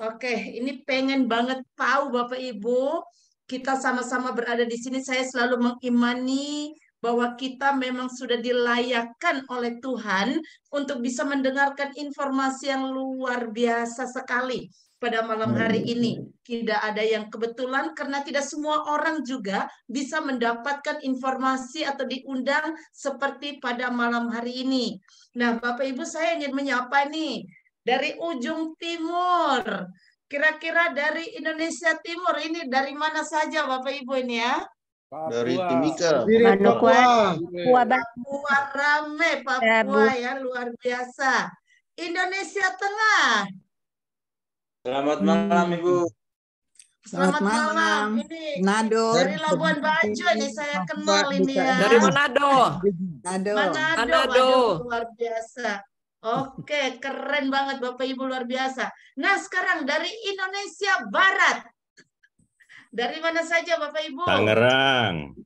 Oke, ini pengen banget tahu Bapak Ibu, kita sama-sama berada di sini. Saya selalu mengimani bahwa kita memang sudah dilayakkan oleh Tuhan untuk bisa mendengarkan informasi yang luar biasa sekali pada malam hari ini. Tidak ada yang kebetulan karena tidak semua orang juga bisa mendapatkan informasi atau diundang seperti pada malam hari ini. Nah, Bapak Ibu, saya ingin menyapa nih dari ujung timur. Kira-kira dari Indonesia Timur ini dari mana saja Bapak Ibu ini ya? Dari Timika. Papua rame, Papua ya luar biasa. Indonesia Tengah. Selamat malam Ibu. Selamat malam. Ini Manado. dari Labuan Bajo nih saya kenal ini ya. Dari Manado. Manado. Luar biasa. Oke, keren banget Bapak Ibu, luar biasa. Nah, sekarang dari Indonesia Barat. Dari mana saja Bapak Ibu? Tangerang.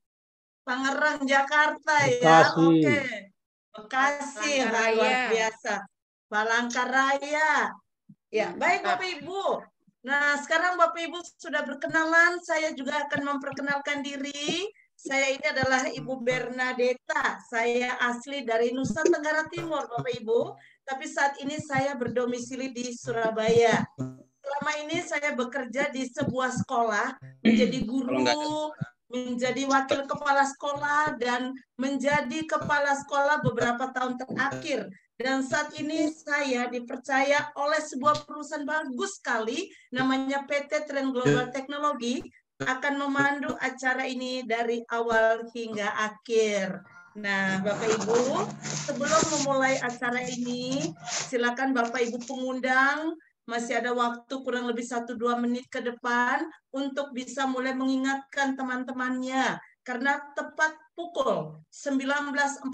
Tangerang, Jakarta ya. Oke. Bekasi, luar biasa. Palangkaraya. Ya, baik Bapak Ibu. Nah, sekarang Bapak Ibu sudah berkenalan, saya juga akan memperkenalkan diri. Saya ini adalah Ibu Bernadetta. Saya asli dari Nusa Tenggara Timur, Bapak Ibu. Tapi saat ini saya berdomisili di Surabaya. Selama ini saya bekerja di sebuah sekolah, menjadi guru, menjadi wakil kepala sekolah, dan menjadi kepala sekolah beberapa tahun terakhir. Dan saat ini saya dipercaya oleh sebuah perusahaan bagus sekali, namanya PT Trend Global Technology, akan memandu acara ini dari awal hingga akhir. Nah, Bapak Ibu, sebelum memulai acara ini, silakan Bapak Ibu pengundang, masih ada waktu kurang lebih 1-2 menit ke depan untuk bisa mulai mengingatkan teman-temannya. Karena tepat pukul 19.40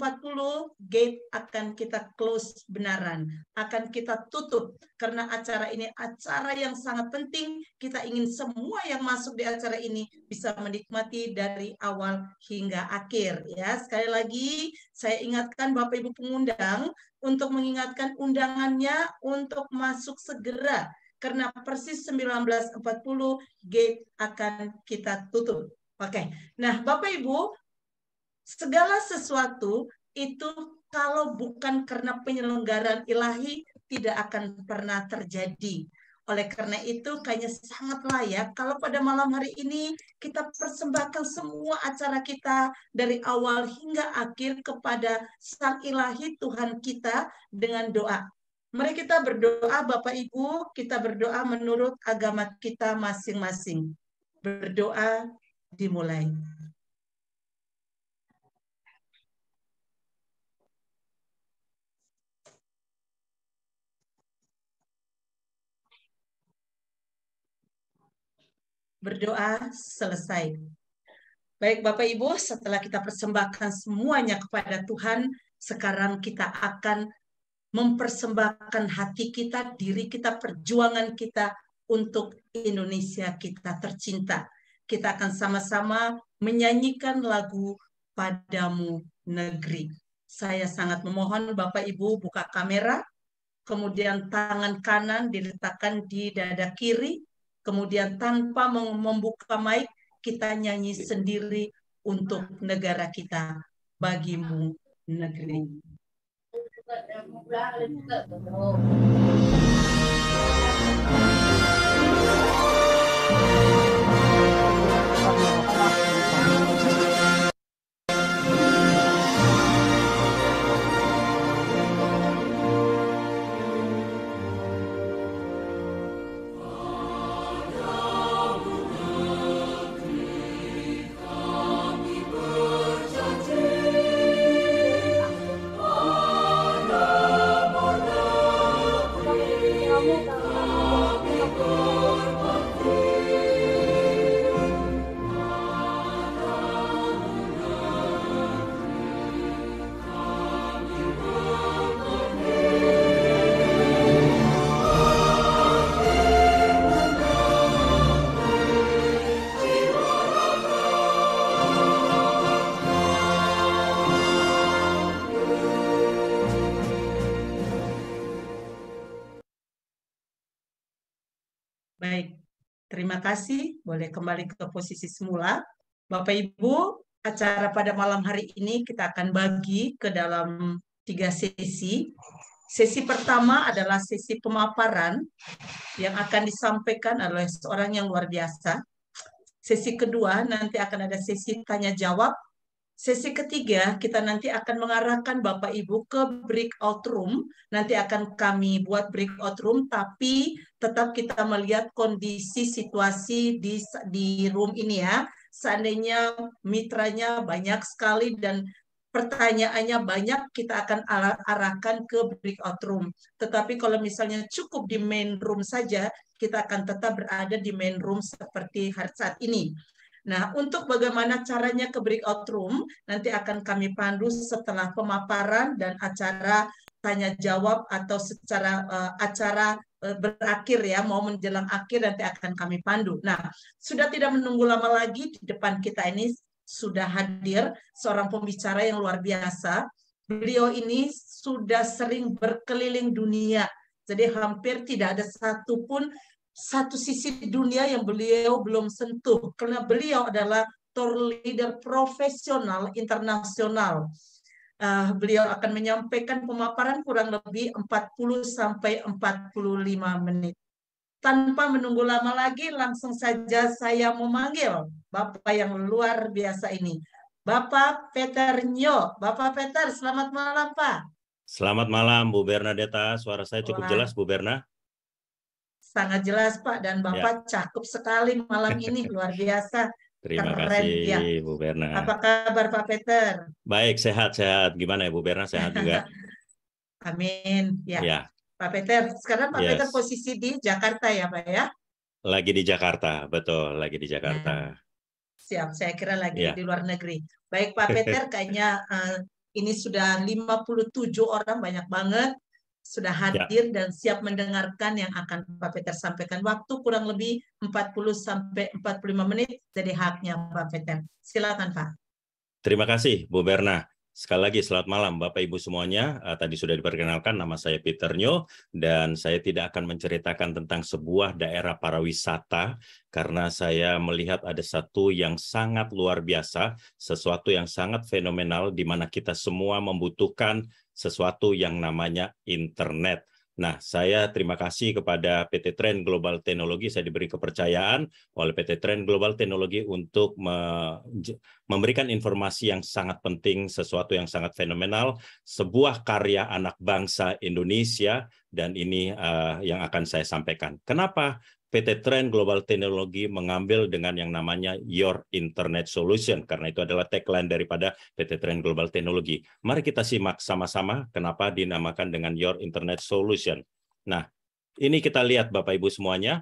gate akan kita close benaran, akan kita tutup karena acara ini acara yang sangat penting. Kita ingin semua yang masuk di acara ini bisa menikmati dari awal hingga akhir ya. Sekali lagi saya ingatkan Bapak Ibu pengundang untuk mengingatkan undangannya untuk masuk segera karena persis 19.40 gate akan kita tutup. Oke, nah Bapak Ibu, segala sesuatu itu kalau bukan karena penyelenggaraan ilahi tidak akan pernah terjadi. Oleh karena itu kayaknya sangat layak kalau pada malam hari ini kita persembahkan semua acara kita dari awal hingga akhir kepada Sang Ilahi Tuhan kita dengan doa. Mari kita berdoa Bapak Ibu, kita berdoa menurut agama kita masing-masing. Berdoa dimulai. Berdoa selesai. Baik Bapak Ibu, setelah kita persembahkan semuanya kepada Tuhan, sekarang kita akan mempersembahkan hati kita, diri kita, perjuangan kita untuk Indonesia kita tercinta. Kita akan sama-sama menyanyikan lagu Padamu Negeri. Saya sangat memohon Bapak Ibu buka kamera, kemudian tangan kanan diletakkan di dada kiri, kemudian tanpa membuka mic, kita nyanyi sendiri untuk negara kita, bagimu negeri. Baik, terima kasih. Boleh kembali ke posisi semula. Bapak Ibu, acara pada malam hari ini kita akan bagi ke dalam 3 sesi. Sesi pertama adalah sesi pemaparan yang akan disampaikan oleh seorang yang luar biasa. Sesi kedua nanti akan ada sesi tanya jawab. Sesi ketiga, kita nanti akan mengarahkan Bapak Ibu ke breakout room. Nanti akan kami buat breakout room, tapi tetap kita melihat kondisi situasi di room ini ya. Seandainya mitranya banyak sekali dan pertanyaannya banyak, kita akan arahkan ke breakout room. Tetapi kalau misalnya cukup di main room saja, kita akan tetap berada di main room seperti hari saat ini. Nah, untuk bagaimana caranya ke breakout room, nanti akan kami pandu setelah pemaparan dan acara tanya jawab atau secara acara berakhir ya, mau menjelang akhir nanti akan kami pandu. Nah, sudah tidak menunggu lama lagi, di depan kita ini sudah hadir seorang pembicara yang luar biasa. Beliau ini sudah sering berkeliling dunia, jadi hampir tidak ada satu sisi dunia yang beliau belum sentuh, karena beliau adalah tour leader profesional internasional. Beliau akan menyampaikan pemaparan kurang lebih 40-45 menit. Tanpa menunggu lama lagi, langsung saja saya memanggil Bapak yang luar biasa ini. Bapak Peter Nyo. Bapak Peter, selamat malam Pak. Selamat malam Bu Bernadetta, suara saya cukup jelas Bu Berna? Sangat jelas Pak, dan Bapak cakep sekali malam ini, luar biasa. Terima Keren, kasih ya. Bu Berna. Apa kabar Pak Peter? Baik, sehat-sehat. Gimana ya Bu Berna, sehat juga? Amin. Ya. Ya. Pak Peter, sekarang Pak Peter posisi di Jakarta ya Pak ya? Lagi di Jakarta, betul, lagi di Jakarta. Nah, siap, saya kira lagi di luar negeri. Baik Pak Peter, kayaknya ini sudah 57 orang, banyak banget, sudah hadir dan siap mendengarkan yang akan Pak Peter sampaikan. Waktu kurang lebih 40-45 menit, jadi haknya Pak Peter. Silakan Pak. Terima kasih Bu Berna. Sekali lagi selamat malam Bapak Ibu semuanya. Tadi sudah diperkenalkan, nama saya Peter Nyo, dan saya tidak akan menceritakan tentang sebuah daerah pariwisata karena saya melihat ada satu yang sangat luar biasa, sesuatu yang sangat fenomenal di mana kita semua membutuhkan sesuatu yang namanya internet. Nah, saya terima kasih kepada PT Trend Global Teknologi. Saya diberi kepercayaan oleh PT Trend Global Teknologi untuk memberikan informasi yang sangat penting, sesuatu yang sangat fenomenal, sebuah karya anak bangsa Indonesia, dan ini yang akan saya sampaikan. Kenapa PT Trend Global Teknologi mengambil dengan yang namanya Your Internet Solution? Karena itu adalah tagline daripada PT Trend Global Teknologi. Mari kita simak sama-sama kenapa dinamakan dengan Your Internet Solution. Nah, ini kita lihat Bapak Ibu semuanya.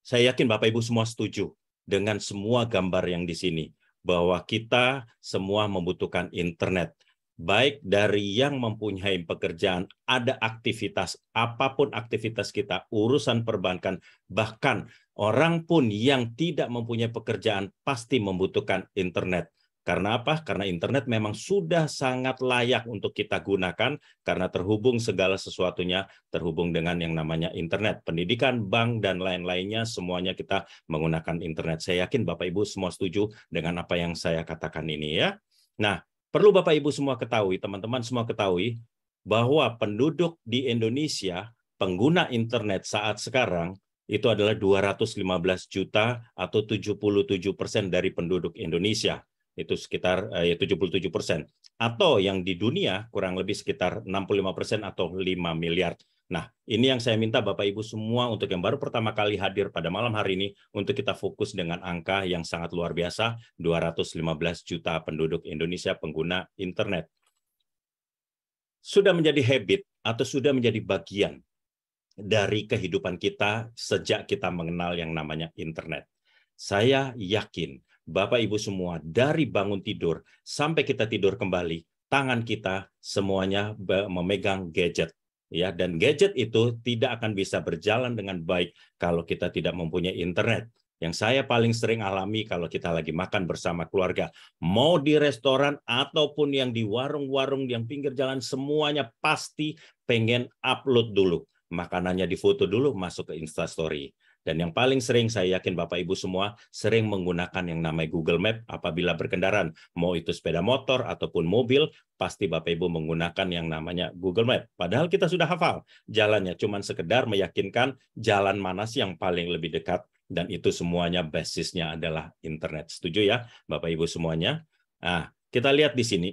Saya yakin Bapak Ibu semua setuju dengan semua gambar yang di sini, bahwa kita semua membutuhkan internet. Baik dari yang mempunyai pekerjaan, ada aktivitas, apapun aktivitas kita, urusan perbankan, bahkan orang pun yang tidak mempunyai pekerjaan pasti membutuhkan internet. Karena apa? Karena internet memang sudah sangat layak untuk kita gunakan karena terhubung segala sesuatunya, terhubung dengan yang namanya internet. Pendidikan, bank, dan lain-lainnya semuanya kita menggunakan internet. Saya yakin Bapak Ibu semua setuju dengan apa yang saya katakan ini ya. Nah, perlu Bapak Ibu semua ketahui, teman-teman semua ketahui, bahwa penduduk di Indonesia, pengguna internet saat sekarang, itu adalah 215 juta atau 77% dari penduduk Indonesia. Itu sekitar 77%. Atau yang di dunia kurang lebih sekitar 65% atau 5 miliar. Nah, ini yang saya minta Bapak Ibu semua untuk yang baru pertama kali hadir pada malam hari ini, untuk kita fokus dengan angka yang sangat luar biasa, 215 juta penduduk Indonesia pengguna internet. Sudah menjadi habit atau sudah menjadi bagian dari kehidupan kita sejak kita mengenal yang namanya internet. Saya yakin Bapak Ibu semua, dari bangun tidur sampai kita tidur kembali, tangan kita semuanya memegang gadget. Ya, dan gadget itu tidak akan bisa berjalan dengan baik kalau kita tidak mempunyai internet. Yang saya paling sering alami kalau kita lagi makan bersama keluarga, mau di restoran ataupun yang di warung-warung yang pinggir jalan, semuanya pasti pengen upload dulu. Makanannya difoto dulu, masuk ke Instastory. Dan yang paling sering, saya yakin Bapak Ibu semua sering menggunakan yang namanya Google Map apabila berkendaraan. Mau itu sepeda motor ataupun mobil, pasti Bapak Ibu menggunakan yang namanya Google Map. Padahal kita sudah hafal jalannya, cuman sekedar meyakinkan jalan mana sih yang paling lebih dekat. Dan itu semuanya basisnya adalah internet. Setuju ya Bapak Ibu semuanya? Nah, kita lihat di sini.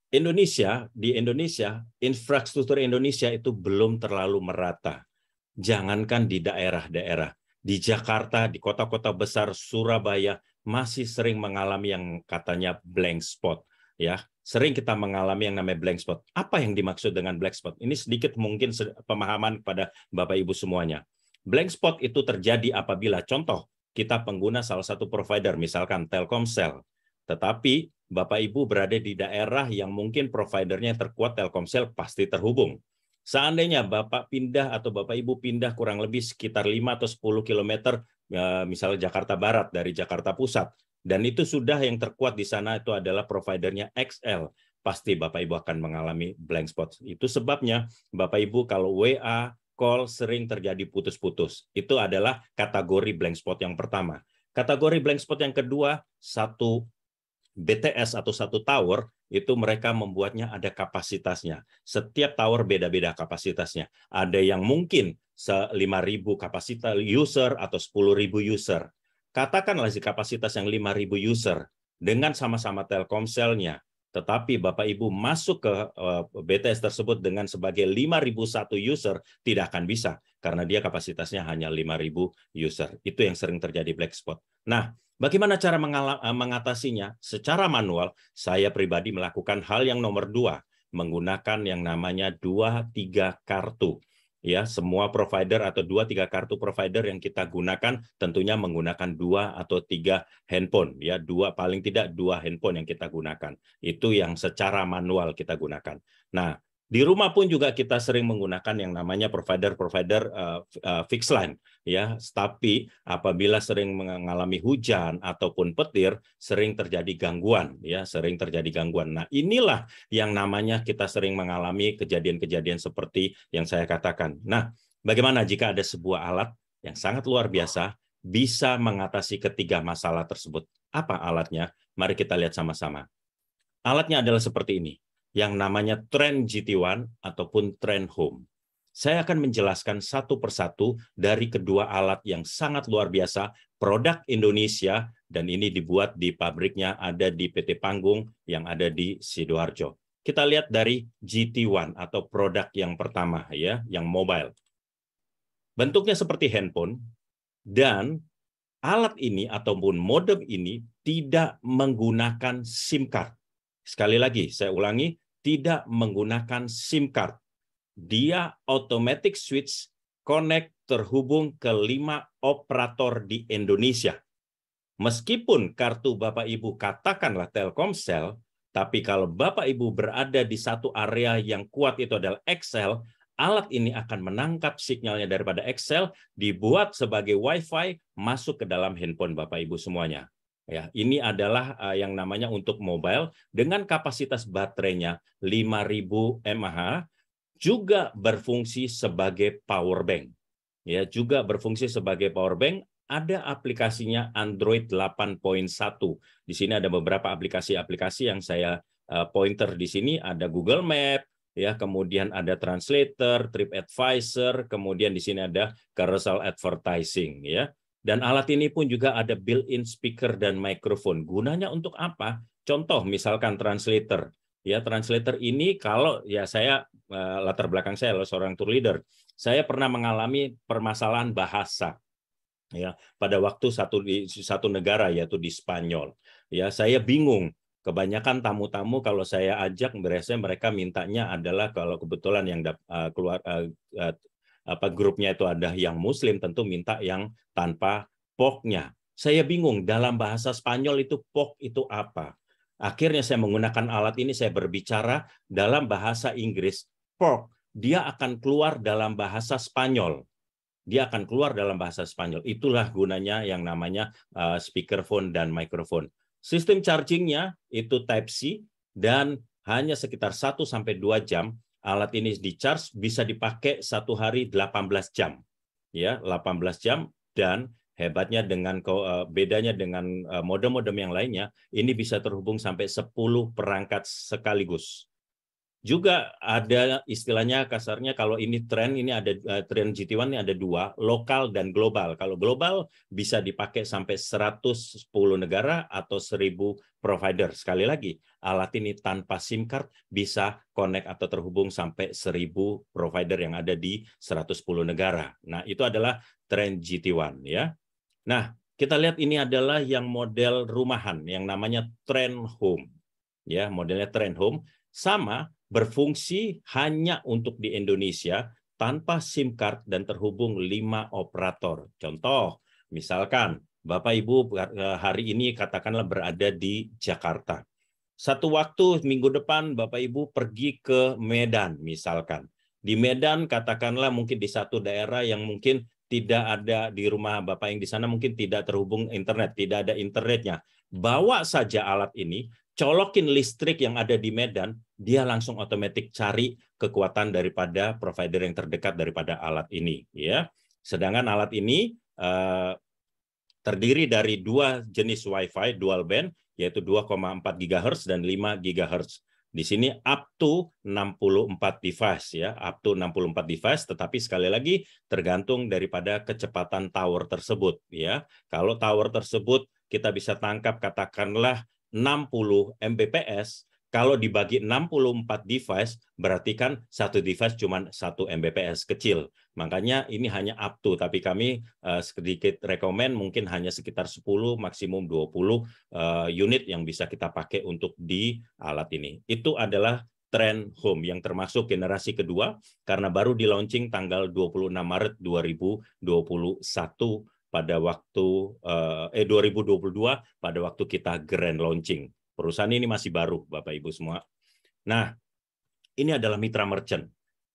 Di Indonesia, infrastruktur Indonesia itu belum terlalu merata. Jangankan di daerah-daerah, di Jakarta, di kota-kota besar, Surabaya, masih sering mengalami yang katanya blank spot. Ya, sering kita mengalami yang namanya blank spot. Apa yang dimaksud dengan blank spot? Ini sedikit mungkin pemahaman kepada Bapak Ibu semuanya. Blank spot itu terjadi apabila contoh kita pengguna salah satu provider, misalkan Telkomsel, tetapi Bapak Ibu berada di daerah yang mungkin providernya terkuat, Telkomsel pasti terhubung. Seandainya Bapak pindah atau Bapak Ibu pindah kurang lebih sekitar 5 atau 10 km, misalnya Jakarta Barat dari Jakarta Pusat, dan itu sudah yang terkuat di sana itu adalah providernya XL, pasti Bapak Ibu akan mengalami blank spot. Itu sebabnya Bapak Ibu kalau WA, call sering terjadi putus-putus. Itu adalah kategori blank spot yang pertama. Kategori blank spot yang kedua, satu BTS atau satu tower, itu mereka membuatnya ada kapasitasnya. Setiap tower beda-beda kapasitasnya. Ada yang mungkin 5.000 kapasitas user atau 10.000 user. Katakanlah si kapasitas yang 5.000 user dengan sama-sama Telkomselnya. Tetapi Bapak Ibu masuk ke BTS tersebut dengan sebagai 5.001 user, tidak akan bisa. Karena dia kapasitasnya hanya 5.000 user. Itu yang sering terjadi black spot. Nah, bagaimana cara mengatasinya? Secara manual, saya pribadi melakukan hal yang nomor 2, menggunakan yang namanya 2-3 kartu. Ya, semua provider atau 2-3 kartu provider yang kita gunakan tentunya menggunakan 2 atau 3 handphone. Ya, paling tidak 2 handphone yang kita gunakan. Itu yang secara manual kita gunakan. Nah, di rumah pun juga kita sering menggunakan yang namanya provider fixed line, ya. Tapi apabila sering mengalami hujan ataupun petir, sering terjadi gangguan, ya, sering terjadi gangguan. Nah, inilah yang namanya kita sering mengalami kejadian-kejadian seperti yang saya katakan. Nah, bagaimana jika ada sebuah alat yang sangat luar biasa bisa mengatasi ketiga masalah tersebut? Apa alatnya? Mari kita lihat sama-sama. Alatnya adalah seperti ini, yang namanya Trend GT1 ataupun Trend Home. Saya akan menjelaskan satu persatu dari kedua alat yang sangat luar biasa, produk Indonesia, dan ini dibuat di pabriknya ada di PT Panggung yang ada di Sidoarjo. Kita lihat dari GT1 atau produk yang pertama, ya, yang mobile. Bentuknya seperti handphone, dan alat ini ataupun modem ini tidak menggunakan SIM card. Sekali lagi, saya ulangi, tidak menggunakan SIM card. Dia automatic switch connect terhubung ke 5 operator di Indonesia. Meskipun kartu Bapak Ibu katakanlah Telkomsel, tapi kalau Bapak Ibu berada di satu area yang kuat itu adalah XL, alat ini akan menangkap sinyalnya daripada XL, dibuat sebagai Wi-Fi, masuk ke dalam handphone Bapak Ibu semuanya. Ya, ini adalah yang namanya untuk mobile dengan kapasitas baterainya 5.000 mAh, juga berfungsi sebagai power bank. Ya, juga berfungsi sebagai power bank. Ada aplikasinya Android 8.1. Di sini ada beberapa aplikasi-aplikasi yang saya pointer di sini, ada Google Map, ya, kemudian ada Translator, TripAdvisor, kemudian di sini ada carousel advertising, ya. Dan alat ini pun juga ada built-in speaker dan mikrofon. Gunanya untuk apa? Contoh misalkan Translator. Ya, Translator ini kalau ya saya latar belakang saya adalah seorang tour leader. Saya pernah mengalami permasalahan bahasa. Ya, pada waktu di satu negara yaitu di Spanyol. Ya, saya bingung. Kebanyakan tamu-tamu kalau saya ajak biasanya mereka mintanya adalah kalau kebetulan yang keluar grupnya itu ada yang Muslim, tentu minta yang tanpa POK-nya. Saya bingung dalam bahasa Spanyol itu POK itu apa. Akhirnya saya menggunakan alat ini, saya berbicara dalam bahasa Inggris, POK, dia akan keluar dalam bahasa Spanyol. Dia akan keluar dalam bahasa Spanyol. Itulah gunanya yang namanya speakerphone dan mikrofon. Sistem chargingnya itu Type-C dan hanya sekitar 1-2 jam. Alat ini di-charge bisa dipakai 1 hari 18 jam. ya 18 jam, dan hebatnya dengan bedanya dengan modem-modem yang lainnya, ini bisa terhubung sampai 10 perangkat sekaligus. Juga ada istilahnya kasarnya, kalau ini tren, ini ada tren GT1 ini ada dua, lokal dan global. Kalau global bisa dipakai sampai 110 negara atau 1000 provider. Sekali lagi, alat ini tanpa SIM card bisa connect atau terhubung sampai 1000 provider yang ada di 110 negara. Nah, itu adalah tren GT1 ya. Nah, kita lihat ini adalah yang model rumahan yang namanya Trend Home. Ya, modelnya Trend Home sama berfungsi hanya untuk di Indonesia tanpa SIM card dan terhubung 5 operator. Contoh, misalkan Bapak Ibu hari ini katakanlah berada di Jakarta. Satu waktu minggu depan Bapak Ibu pergi ke Medan misalkan. Di Medan katakanlah mungkin di satu daerah yang mungkin tidak ada, di rumah Bapak yang di sana mungkin tidak terhubung internet, tidak ada internetnya. Bawa saja alat ini, colokin listrik yang ada di Medan, dia langsung otomatis cari kekuatan daripada provider yang terdekat daripada alat ini. Ya, sedangkan alat ini terdiri dari dua jenis Wi-Fi dual band, yaitu 2,4 GHz dan 5 GHz. Di sini up to 64 device ya, up to 64 device, tetapi sekali lagi tergantung daripada kecepatan tower tersebut ya. Kalau tower tersebut kita bisa tangkap katakanlah 60 Mbps, kalau dibagi 64 device berarti kan satu device cuma 1 Mbps kecil. Makanya ini hanya up to, tapi kami sedikit rekomen mungkin hanya sekitar 10 maksimum 20 unit yang bisa kita pakai untuk di alat ini. Itu adalah Trend Home yang termasuk generasi kedua karena baru di launching tanggal 26 Maret 2021 pada waktu 2022 pada waktu kita grand launching. Perusahaan ini masih baru, Bapak Ibu semua. Nah, ini adalah mitra merchant.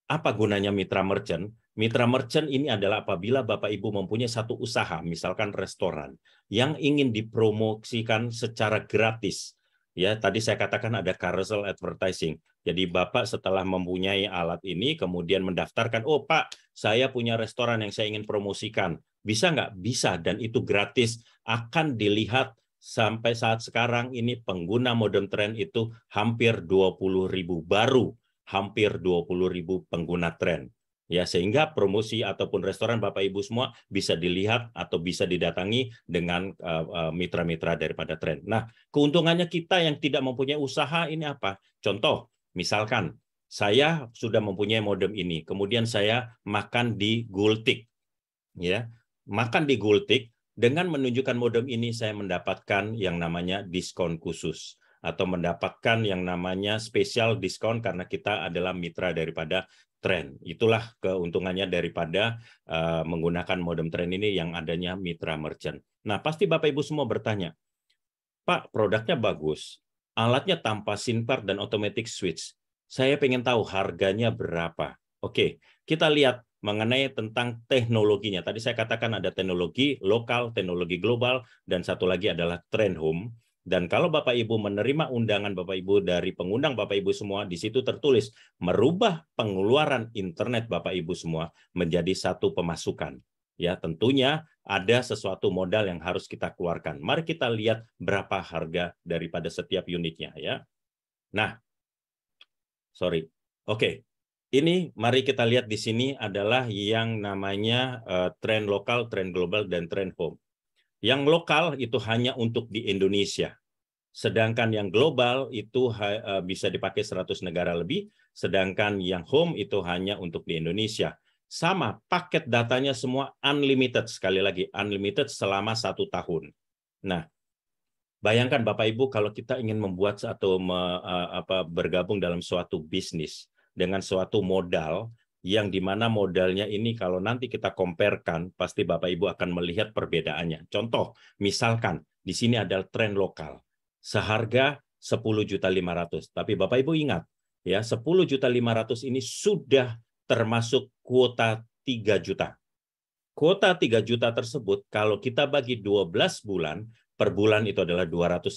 Apa gunanya mitra merchant? Mitra merchant ini adalah apabila Bapak Ibu mempunyai satu usaha, misalkan restoran, yang ingin dipromosikan secara gratis. Ya, tadi saya katakan ada carousel advertising. Jadi Bapak setelah mempunyai alat ini, kemudian mendaftarkan, oh Pak, saya punya restoran yang saya ingin promosikan. Bisa nggak? Bisa, dan itu gratis. Akan dilihat sampai saat sekarang ini pengguna modem Trend itu hampir 20.000 baru, hampir 20.000 pengguna Trend. Ya, sehingga promosi ataupun restoran Bapak Ibu semua bisa dilihat atau bisa didatangi dengan mitra-mitra daripada Trend. Nah, keuntungannya kita yang tidak mempunyai usaha ini apa? Contoh, misalkan saya sudah mempunyai modem ini, kemudian saya makan di Gultik. Ya, makan di Gultik. Dengan menunjukkan modem ini saya mendapatkan yang namanya diskon khusus atau mendapatkan yang namanya spesial diskon karena kita adalah mitra daripada Trend. Itulah keuntungannya daripada menggunakan modem Trend ini yang adanya mitra merchant. Nah, pasti Bapak Ibu semua bertanya, Pak, produknya bagus, alatnya tanpa SIM card dan automatic switch. Saya pengen tahu harganya berapa. Oke, kita lihat mengenai tentang teknologinya. Tadi saya katakan ada teknologi lokal, teknologi global, dan satu lagi adalah Trend Home. Dan kalau Bapak Ibu menerima undangan Bapak Ibu dari pengundang Bapak Ibu semua, di situ tertulis merubah pengeluaran internet Bapak Ibu semua menjadi satu pemasukan. Ya, tentunya ada sesuatu modal yang harus kita keluarkan. Mari kita lihat berapa harga daripada setiap unitnya ya. Nah, sorry. Oke. Ini mari kita lihat di sini adalah yang namanya Trend lokal, Trend global, dan Trend home. Yang lokal itu hanya untuk di Indonesia. Sedangkan yang global itu bisa dipakai 100 negara lebih. Sedangkan yang home itu hanya untuk di Indonesia. Sama, paket datanya semua unlimited. Sekali lagi, unlimited selama 1 tahun. Nah, bayangkan Bapak Ibu kalau kita ingin membuat atau bergabung dalam suatu bisnis dengan suatu modal yang dimana modalnya ini kalau nanti kita comparekan pasti Bapak Ibu akan melihat perbedaannya. Contoh, misalkan di sini ada Trend lokal seharga 10.500.000. Tapi Bapak Ibu ingat ya, 10.500.000 ini sudah termasuk kuota 3 juta. Kuota 3 juta tersebut kalau kita bagi 12 bulan, per bulan itu adalah 250.000.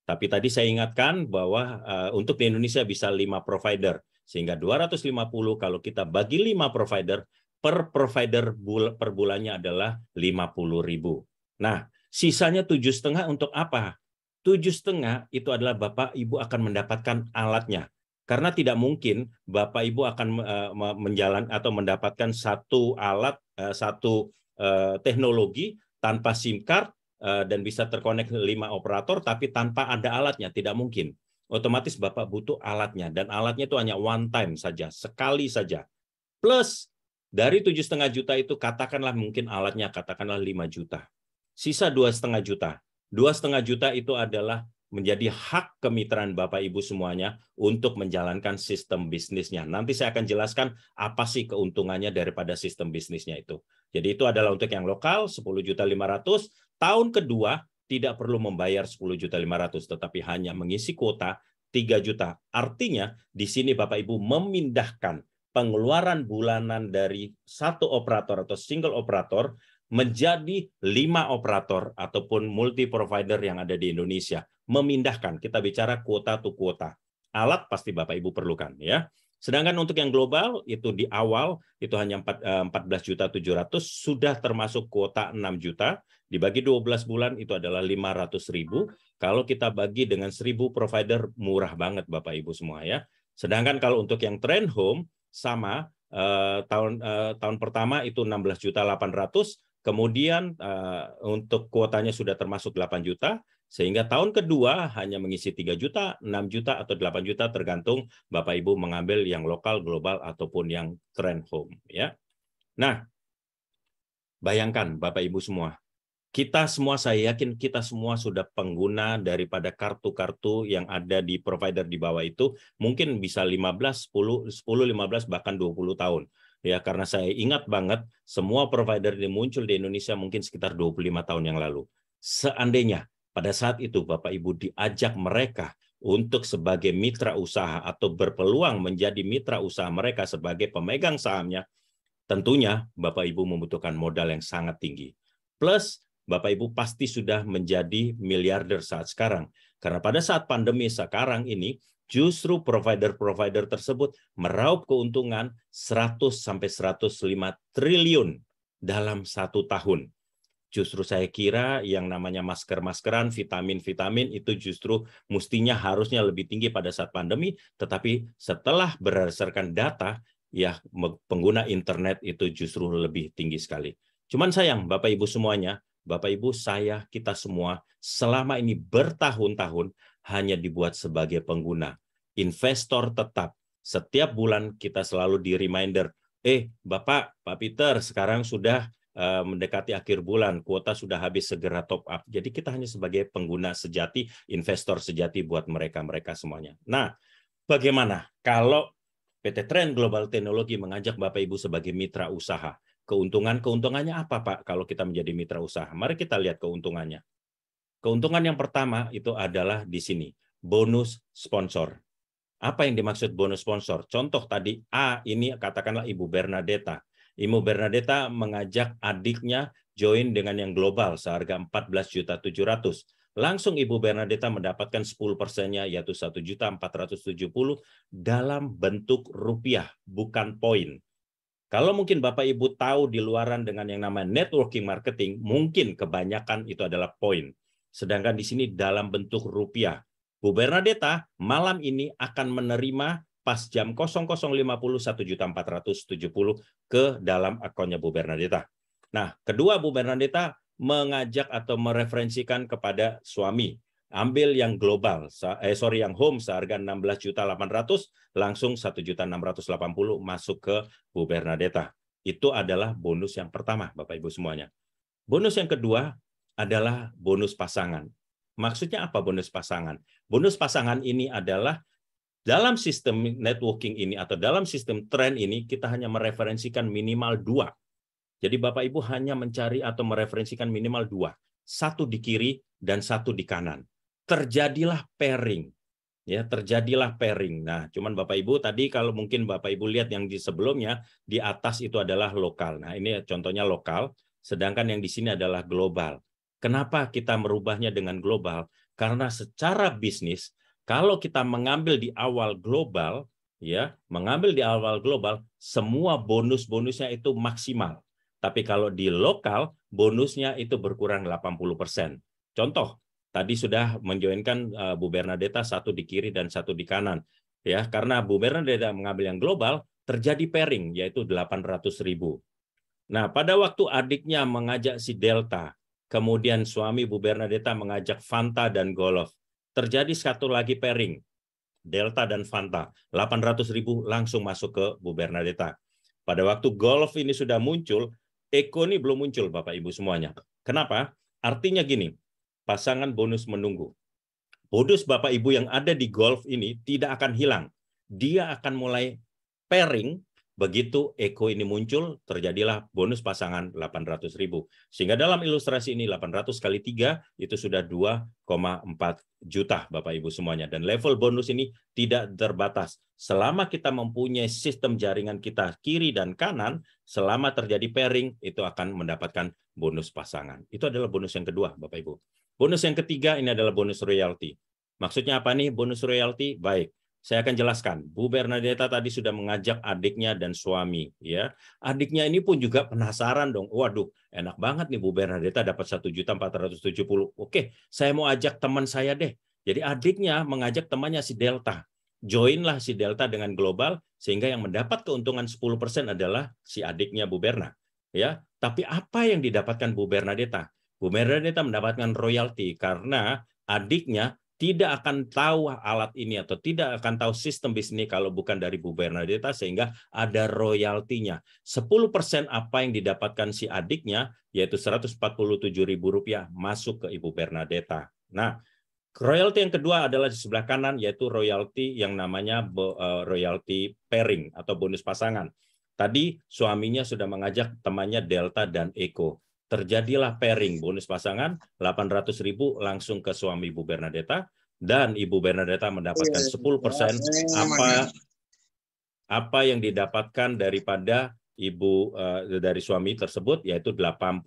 Tapi tadi saya ingatkan bahwa untuk di Indonesia bisa 5 provider. Sehingga 250 kalau kita bagi 5 provider, per provider per bulannya adalah 50.000. Nah, sisanya 7,5 untuk apa? 7,5 itu adalah Bapak Ibu akan mendapatkan alatnya. Karena tidak mungkin Bapak Ibu akan mendapatkan satu alat, satu teknologi tanpa SIM card dan bisa terkonek 5 operator, tapi tanpa ada alatnya, tidak mungkin. Otomatis Bapak butuh alatnya, dan alatnya itu hanya one time saja, sekali saja. Plus, dari 7,5 juta itu katakanlah mungkin alatnya katakanlah 5 juta. Sisa 2,5 juta. 2,5 juta itu adalah menjadi hak kemitraan Bapak Ibu semuanya untuk menjalankan sistem bisnisnya. Nanti saya akan jelaskan apa sih keuntungannya daripada sistem bisnisnya itu. Jadi itu adalah untuk yang lokal 10.500.000. Tahun kedua tidak perlu membayar 10.500.000, tetapi hanya mengisi kuota 3 juta. Artinya di sini Bapak Ibu memindahkan pengeluaran bulanan dari satu operator atau single operator menjadi 5 operator ataupun multi provider yang ada di Indonesia. Memindahkan, kita bicara kuota to kuota. Alat pasti Bapak Ibu perlukan, ya. Sedangkan untuk yang global itu di awal itu hanya 14.700.000, sudah termasuk kuota 6 juta, dibagi 12 bulan itu adalah 500.000. Kalau kita bagi dengan 1.000 provider murah banget Bapak Ibu semua, ya. Sedangkan kalau untuk yang trend home sama tahun pertama itu 16.800.000, kemudian untuk kuotanya sudah termasuk 8 juta, sehingga tahun kedua hanya mengisi 3 juta, 6 juta, atau 8 juta, tergantung Bapak Ibu mengambil yang lokal, global, ataupun yang trend home, ya. Nah, bayangkan Bapak Ibu semua, kita semua, saya yakin kita semua sudah pengguna daripada kartu-kartu yang ada di provider di bawah itu, mungkin bisa 15, 15, bahkan 20 tahun. Ya, karena saya ingat banget semua provider yang muncul di Indonesia mungkin sekitar 25 tahun yang lalu. Seandainya pada saat itu Bapak Ibu diajak mereka untuk sebagai mitra usaha atau berpeluang menjadi mitra usaha mereka sebagai pemegang sahamnya, tentunya Bapak Ibu membutuhkan modal yang sangat tinggi. Plus, Bapak Ibu pasti sudah menjadi miliarder saat sekarang. Karena pada saat pandemi sekarang ini, justru provider-provider tersebut meraup keuntungan 100-105 triliun dalam 1 tahun. Justru saya kira yang namanya masker-maskeran, vitamin-vitamin itu justru mestinya harusnya lebih tinggi pada saat pandemi, tetapi setelah berdasarkan data, ya pengguna internet itu justru lebih tinggi sekali. Cuman sayang Bapak Ibu semuanya, Bapak Ibu, saya, kita semua selama ini bertahun-tahun hanya dibuat sebagai pengguna. Investor tetap. Setiap bulan kita selalu di reminder, Bapak, Pak Peter, sekarang sudah mendekati akhir bulan, kuota sudah habis, segera top up. Jadi kita hanya sebagai pengguna sejati, investor sejati buat mereka-mereka semuanya. Nah, bagaimana kalau PT Trend Global Teknologi mengajak Bapak Ibu sebagai mitra usaha? Keuntungannya apa Pak kalau kita menjadi mitra usaha? Mari kita lihat keuntungannya. Keuntungan yang pertama itu adalah di sini, bonus sponsor. Apa yang dimaksud bonus sponsor? Contoh tadi A, ini katakanlah Ibu Bernadetta. Ibu Bernadetta mengajak adiknya join dengan yang global seharga 14.700.000. Langsung Ibu Bernadetta mendapatkan 10%-nya yaitu 1.470.000 dalam bentuk rupiah, bukan poin. Kalau mungkin Bapak Ibu tahu di luaran dengan yang namanya networking marketing, mungkin kebanyakan itu adalah poin. Sedangkan di sini dalam bentuk rupiah. Bu Bernadetta malam ini akan menerima pas jam 00.50 1.470.000 ke dalam akunnya Bu Bernadetta. Nah, kedua Bu Bernadetta mengajak atau mereferensikan kepada suami, ambil yang global, yang home seharga 16.800.000, langsung 1.680.000 masuk ke Bu Bernadetta. Itu adalah bonus yang pertama, Bapak Ibu semuanya. Bonus yang kedua adalah bonus pasangan. Maksudnya apa bonus pasangan? Bonus pasangan ini adalah dalam sistem networking ini atau dalam sistem tren ini kita hanya mereferensikan minimal 2. Jadi Bapak Ibu hanya mencari atau mereferensikan minimal 2. Satu di kiri dan satu di kanan. Terjadilah pairing. Ya, terjadilah pairing. Nah, cuman Bapak Ibu tadi kalau mungkin Bapak Ibu lihat yang di sebelumnya di atas itu adalah lokal. Nah, ini contohnya lokal, sedangkan yang di sini adalah global. Kenapa kita merubahnya dengan global? Karena secara bisnis, kalau kita mengambil di awal global, ya, mengambil di awal global, semua bonus-bonusnya itu maksimal. Tapi kalau di lokal, bonusnya itu berkurang 80%. Contoh, tadi sudah menjoinkan Bu Bernadetta satu di kiri dan satu di kanan. Ya, karena Bu Bernadetta mengambil yang global, terjadi pairing, yaitu 800.000. Nah, pada waktu adiknya mengajak si Delta, kemudian suami Bu Bernadetta mengajak Fanta dan Golf, terjadi satu lagi pairing, Delta dan Fanta, 800.000 langsung masuk ke Bu Bernadetta. Pada waktu Golf ini sudah muncul, Eko ini belum muncul, Bapak Ibu semuanya. Kenapa? Artinya gini, pasangan bonus menunggu. Bonus Bapak Ibu yang ada di Golf ini tidak akan hilang. Dia akan mulai pairing. Begitu Eko ini muncul, terjadilah bonus pasangan 800.000. Sehingga dalam ilustrasi ini 800 kali 3 itu sudah 2,4 juta Bapak Ibu semuanya. Dan level bonus ini tidak terbatas. Selama kita mempunyai sistem jaringan kita kiri dan kanan, selama terjadi pairing itu akan mendapatkan bonus pasangan. Itu adalah bonus yang kedua Bapak Ibu. Bonus yang ketiga ini adalah bonus royalti. Maksudnya apa nih bonus royalti? Baik. Saya akan jelaskan. Bu Bernadetta tadi sudah mengajak adiknya dan suami, ya. Adiknya ini pun juga penasaran dong. Waduh, enak banget nih Bu Bernadetta dapat 1.470. Oke, saya mau ajak teman saya deh. Jadi adiknya mengajak temannya si Delta. Joinlah si Delta dengan global sehingga yang mendapat keuntungan 10% adalah si adiknya Bu Berna, ya. Tapi apa yang didapatkan Bu Bernadetta? Bu Bernadetta mendapatkan royalti karena adiknya tidak akan tahu alat ini atau tidak akan tahu sistem bisnis kalau bukan dari Bu Bernadetta sehingga ada royaltinya. 10% apa yang didapatkan si adiknya yaitu Rp147.000 masuk ke Ibu Bernadetta. Nah, royalti yang kedua adalah di sebelah kanan yaitu royalti yang namanya royalti pairing atau bonus pasangan. Tadi suaminya sudah mengajak temannya Delta dan Eko. Terjadilah pairing bonus pasangan 800.000 langsung ke suami Ibu Bernadetta dan Ibu Bernadetta mendapatkan 10% apa yang didapatkan daripada dari suami tersebut yaitu 80.000.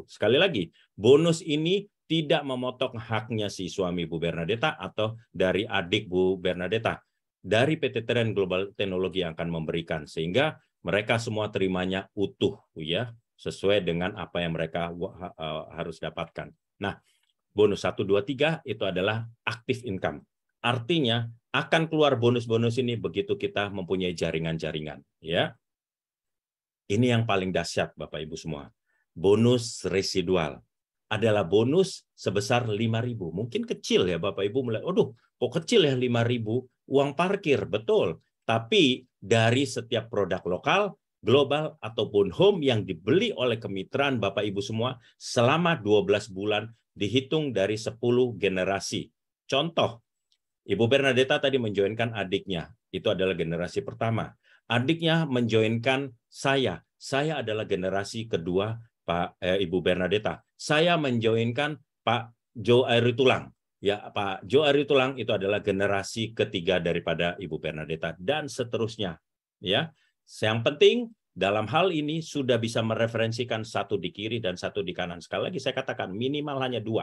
Sekali lagi, bonus ini tidak memotong haknya si suami Bu Bernadetta atau dari adik Bu Bernadetta. Dari PT Trend Global Teknologi yang akan memberikan sehingga mereka semua terimanya utuh ya. Sesuai dengan apa yang mereka harus dapatkan. Nah, bonus 1, 2, 3 itu adalah active income. Artinya akan keluar bonus-bonus ini begitu kita mempunyai jaringan-jaringan. Ya, ini yang paling dahsyat Bapak Ibu semua. Bonus residual adalah bonus sebesar 5.000. Mungkin kecil ya Bapak Ibu mulai, aduh kok kecil ya 5.000 uang parkir, betul. Tapi dari setiap produk lokal, global ataupun home yang dibeli oleh kemitraan Bapak Ibu semua selama 12 bulan dihitung dari 10 generasi. Contoh, Ibu Bernadetta tadi menjoinkan adiknya, itu adalah generasi pertama. Adiknya menjoinkan saya adalah generasi kedua Ibu Bernadetta. Saya menjoinkan Pak Jo Airitulang. Ya, Pak Jo Airitulang itu adalah generasi ketiga daripada Ibu Bernadetta dan seterusnya. Ya. Yang penting dalam hal ini sudah bisa mereferensikan satu di kiri dan satu di kanan. Sekali lagi saya katakan minimal hanya 2.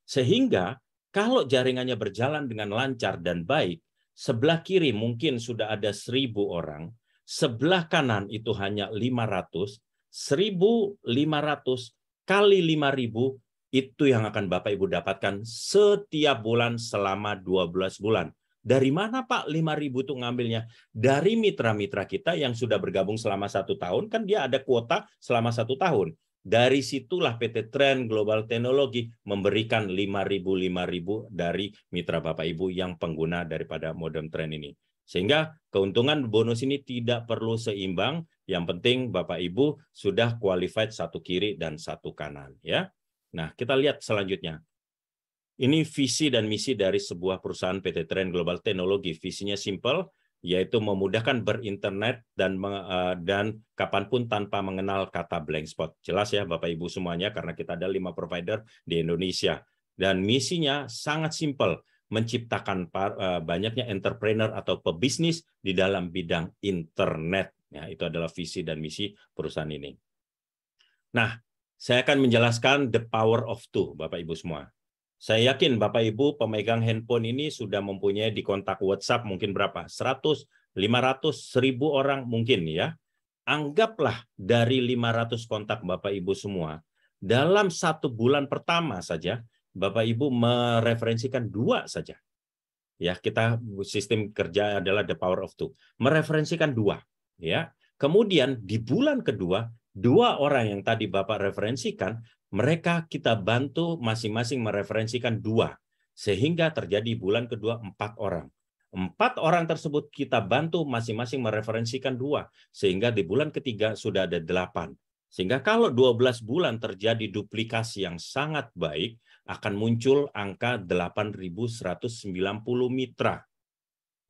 Sehingga kalau jaringannya berjalan dengan lancar dan baik, sebelah kiri mungkin sudah ada 1.000 orang, sebelah kanan itu hanya 500, 1.500 kali 5.000 itu yang akan Bapak Ibu dapatkan setiap bulan selama 12 bulan. Dari mana Pak 5.000 itu ngambilnya? Dari mitra-mitra kita yang sudah bergabung selama 1 tahun, kan dia ada kuota selama 1 tahun. Dari situlah PT Trend Global Teknologi memberikan 5.000 dari mitra Bapak Ibu yang pengguna daripada modem Trend ini. Sehingga keuntungan bonus ini tidak perlu seimbang, yang penting Bapak Ibu sudah qualified satu kiri dan satu kanan. Ya. Nah, kita lihat selanjutnya. Ini visi dan misi dari sebuah perusahaan PT Trend Global Teknologi. Visinya simple, yaitu memudahkan berinternet dan kapanpun tanpa mengenal kata blank spot. Jelas ya Bapak Ibu semuanya, karena kita ada 5 provider di Indonesia. Dan misinya sangat simple, menciptakan banyaknya entrepreneur atau pebisnis di dalam bidang internet. Ya, itu adalah visi dan misi perusahaan ini. Nah, saya akan menjelaskan the power of two, Bapak Ibu semua. Saya yakin Bapak Ibu pemegang handphone ini sudah mempunyai di kontak WhatsApp mungkin berapa? 100 500, 1000 orang mungkin ya. Anggaplah dari 500 kontak Bapak Ibu semua, dalam 1 bulan pertama saja, Bapak Ibu mereferensikan 2 saja. Ya, kita sistem kerja adalah the power of 2. Mereferensikan 2. Ya. Kemudian di bulan kedua, 2 orang yang tadi Bapak referensikan, mereka kita bantu masing-masing mereferensikan 2. Sehingga terjadi bulan kedua 4 orang. 4 orang tersebut kita bantu masing-masing mereferensikan 2. Sehingga di bulan ketiga sudah ada 8. Sehingga kalau 12 bulan terjadi duplikasi yang sangat baik, akan muncul angka 8.190 mitra.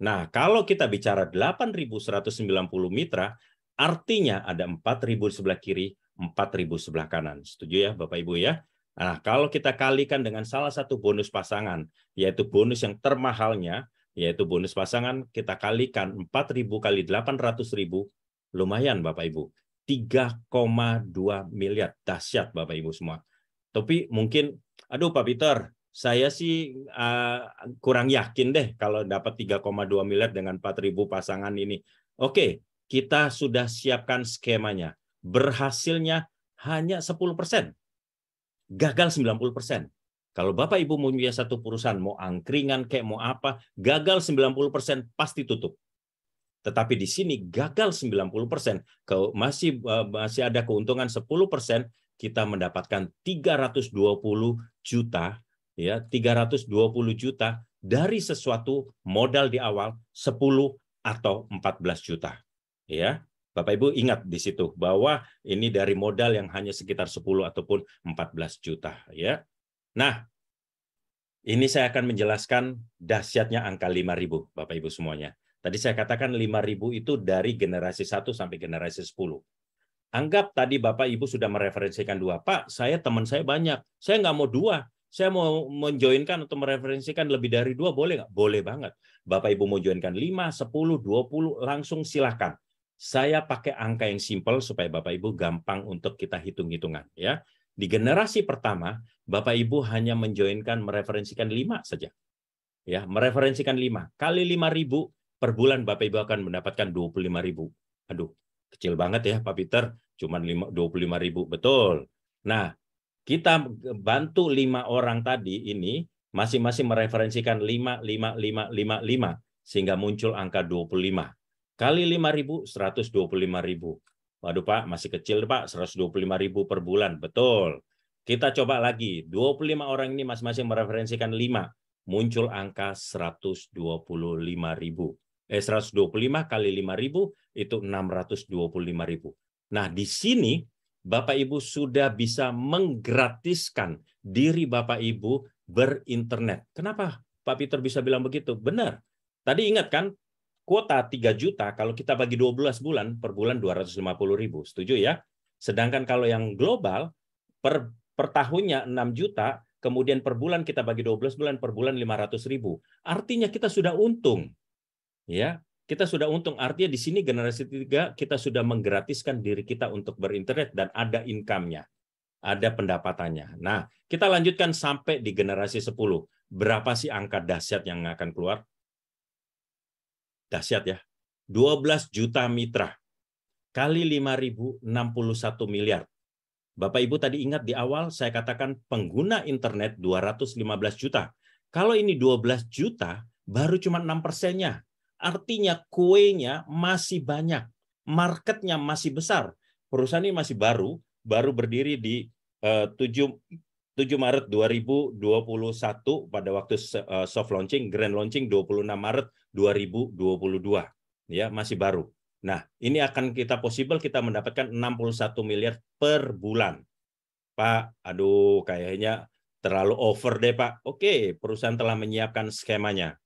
Nah, kalau kita bicara 8.190 mitra, artinya ada 4.000 sebelah kiri, 4.000 sebelah kanan. Setuju ya Bapak Ibu ya? Nah, kalau kita kalikan dengan salah satu bonus pasangan, yaitu bonus yang termahalnya, yaitu bonus pasangan, kita kalikan 4.000 kali 800.000, lumayan Bapak Ibu. 3,2 miliar. Dahsyat Bapak Ibu semua. Tapi mungkin, aduh Pak Peter, saya sih kurang yakin deh kalau dapat 3,2 miliar dengan 4.000 pasangan ini. Oke, kita sudah siapkan skemanya. Berhasilnya hanya 10%. Gagal 90%. Kalau Bapak Ibu punya satu perusahaan, mau angkringan kayak mau apa, gagal 90% pasti tutup. Tetapi di sini gagal 90%, masih ada keuntungan 10%, kita mendapatkan 320 juta, ya 320 juta dari sesuatu modal di awal 10 atau 14 juta. Ya, Bapak Ibu ingat di situ bahwa ini dari modal yang hanya sekitar 10 ataupun 14 juta. Ya. Nah, ini saya akan menjelaskan dahsyatnya angka 5.000, Bapak Ibu semuanya. Tadi saya katakan 5.000 itu dari generasi 1 sampai generasi 10. Anggap tadi Bapak Ibu sudah mereferensikan 2. Pak, teman saya banyak. Saya nggak mau 2. Saya mau menjoinkan atau mereferensikan lebih dari 2, boleh nggak? Boleh banget. Bapak Ibu mau joinkan 5, 10, 20, langsung silakan. Saya pakai angka yang simpel supaya Bapak Ibu gampang untuk kita hitung-hitungan. Ya. Di generasi pertama, Bapak Ibu hanya menjoinkan, mereferensikan 5 saja. Ya, mereferensikan 5. Kali 5.000 per bulan Bapak Ibu akan mendapatkan 25.000. Aduh, kecil banget ya Pak Peter, cuma 25.000, betul. Nah, kita bantu 5 orang tadi ini masing-masing mereferensikan 5, 5, 5, 5, 5 sehingga muncul angka 25. Kali 5.000, 125.000. Waduh Pak, masih kecil Pak, 125.000 per bulan, betul. Kita coba lagi, 25 orang ini masing-masing mereferensikan 5, muncul angka 125.000. 125 kali 5.000 itu 625.000. Nah, di sini Bapak Ibu sudah bisa menggratiskan diri Bapak Ibu berinternet. Kenapa Pak Peter bisa bilang begitu? Benar. Tadi ingat kan, kuota 3 juta, kalau kita bagi 12 bulan, per bulan 250.000. Setuju ya? Sedangkan kalau yang global, per tahunnya 6 juta, kemudian per bulan kita bagi 12 bulan, per bulan 500.000. Artinya kita sudah untung. Ya, kita sudah untung. Artinya di sini generasi 3 kita sudah menggratiskan diri kita untuk berinternet dan ada income-nya, ada pendapatannya. Nah, kita lanjutkan sampai di generasi 10. Berapa sih angka dahsyat yang akan keluar? Dahsyat ya. 12 juta mitra. Kali 5.000, 61 miliar. Bapak Ibu tadi ingat di awal saya katakan pengguna internet 215 juta. Kalau ini 12 juta, baru cuma 6%-nya. Artinya kuenya masih banyak, marketnya masih besar. Perusahaan ini masih baru berdiri di 7 Maret 2021 pada waktu soft launching, grand launching 26 Maret 2022. Ya, masih baru. Nah, ini akan kita mendapatkan 61 miliar per bulan. Pak, aduh kayaknya terlalu over deh Pak. Oke, perusahaan telah menyiapkan skemanya.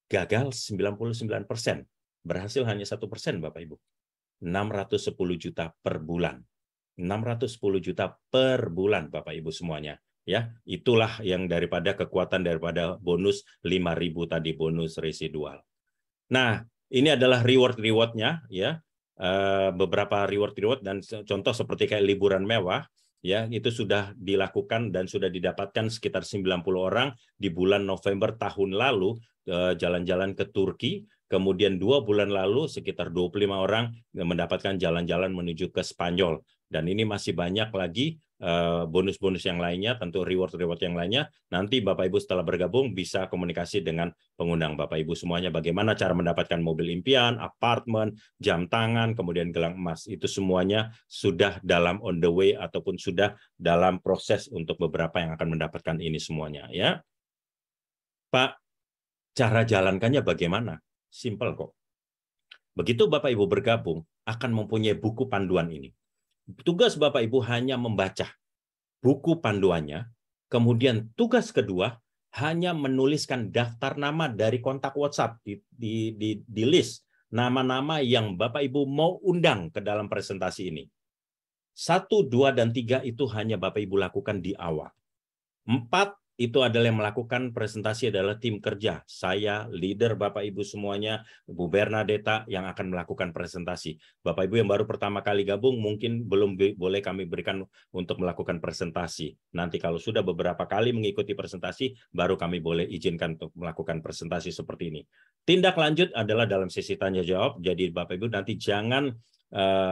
Gagal 99%, berhasil hanya 1% Bapak Ibu. 610 juta per bulan. 610 juta per bulan Bapak Ibu semuanya. Ya, itulah yang kekuatan daripada bonus 5.000 tadi, bonus residual. Nah, ini adalah reward-rewardnya ya. Beberapa reward dan contoh seperti kayak liburan mewah ya, itu sudah dilakukan dan sudah didapatkan sekitar 90 orang di bulan November tahun lalu, jalan-jalan ke Turki, Kemudian 2 bulan lalu sekitar 25 orang mendapatkan jalan-jalan menuju ke Spanyol. Dan ini masih banyak lagi bonus-bonus yang lainnya, tentu reward-reward yang lainnya. Nanti Bapak Ibu setelah bergabung bisa komunikasi dengan pengundang Bapak Ibu semuanya bagaimana cara mendapatkan mobil impian, apartemen, jam tangan, kemudian gelang emas. Itu semuanya sudah dalam on the way ataupun sudah dalam proses untuk beberapa yang akan mendapatkan ini semuanya ya. Pak, cara jalankannya bagaimana? Simple kok. Begitu Bapak Ibu bergabung akan mempunyai buku panduan ini. Tugas Bapak Ibu hanya membaca buku panduannya, kemudian tugas kedua hanya menuliskan daftar nama dari kontak WhatsApp di list nama-nama yang Bapak Ibu mau undang ke dalam presentasi ini. 1, 2, dan 3 itu hanya Bapak Ibu lakukan di awal. 4 itu adalah yang melakukan presentasi adalah tim kerja. Saya, leader Bapak Ibu semuanya, Bu Bernadetta yang akan melakukan presentasi. Bapak Ibu yang baru pertama kali gabung mungkin belum boleh kami berikan untuk melakukan presentasi. Nanti kalau sudah beberapa kali mengikuti presentasi, baru kami boleh izinkan untuk melakukan presentasi seperti ini. Tindak lanjut adalah dalam sesi tanya jawab. Jadi Bapak Ibu nanti jangan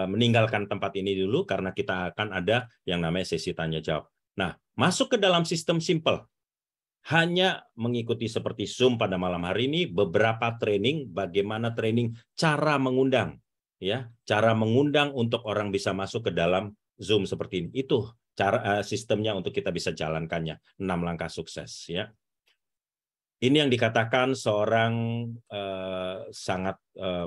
meninggalkan tempat ini dulu karena kita akan ada yang namanya sesi tanya jawab. Nah, masuk ke dalam sistem simple. Hanya mengikuti seperti Zoom pada malam hari ini, beberapa training, bagaimana training cara mengundang. Ya, cara mengundang untuk orang bisa masuk ke dalam Zoom seperti ini. Itu cara sistemnya untuk kita bisa jalankannya. 6 langkah sukses. Ya. Ini yang dikatakan seorang sangat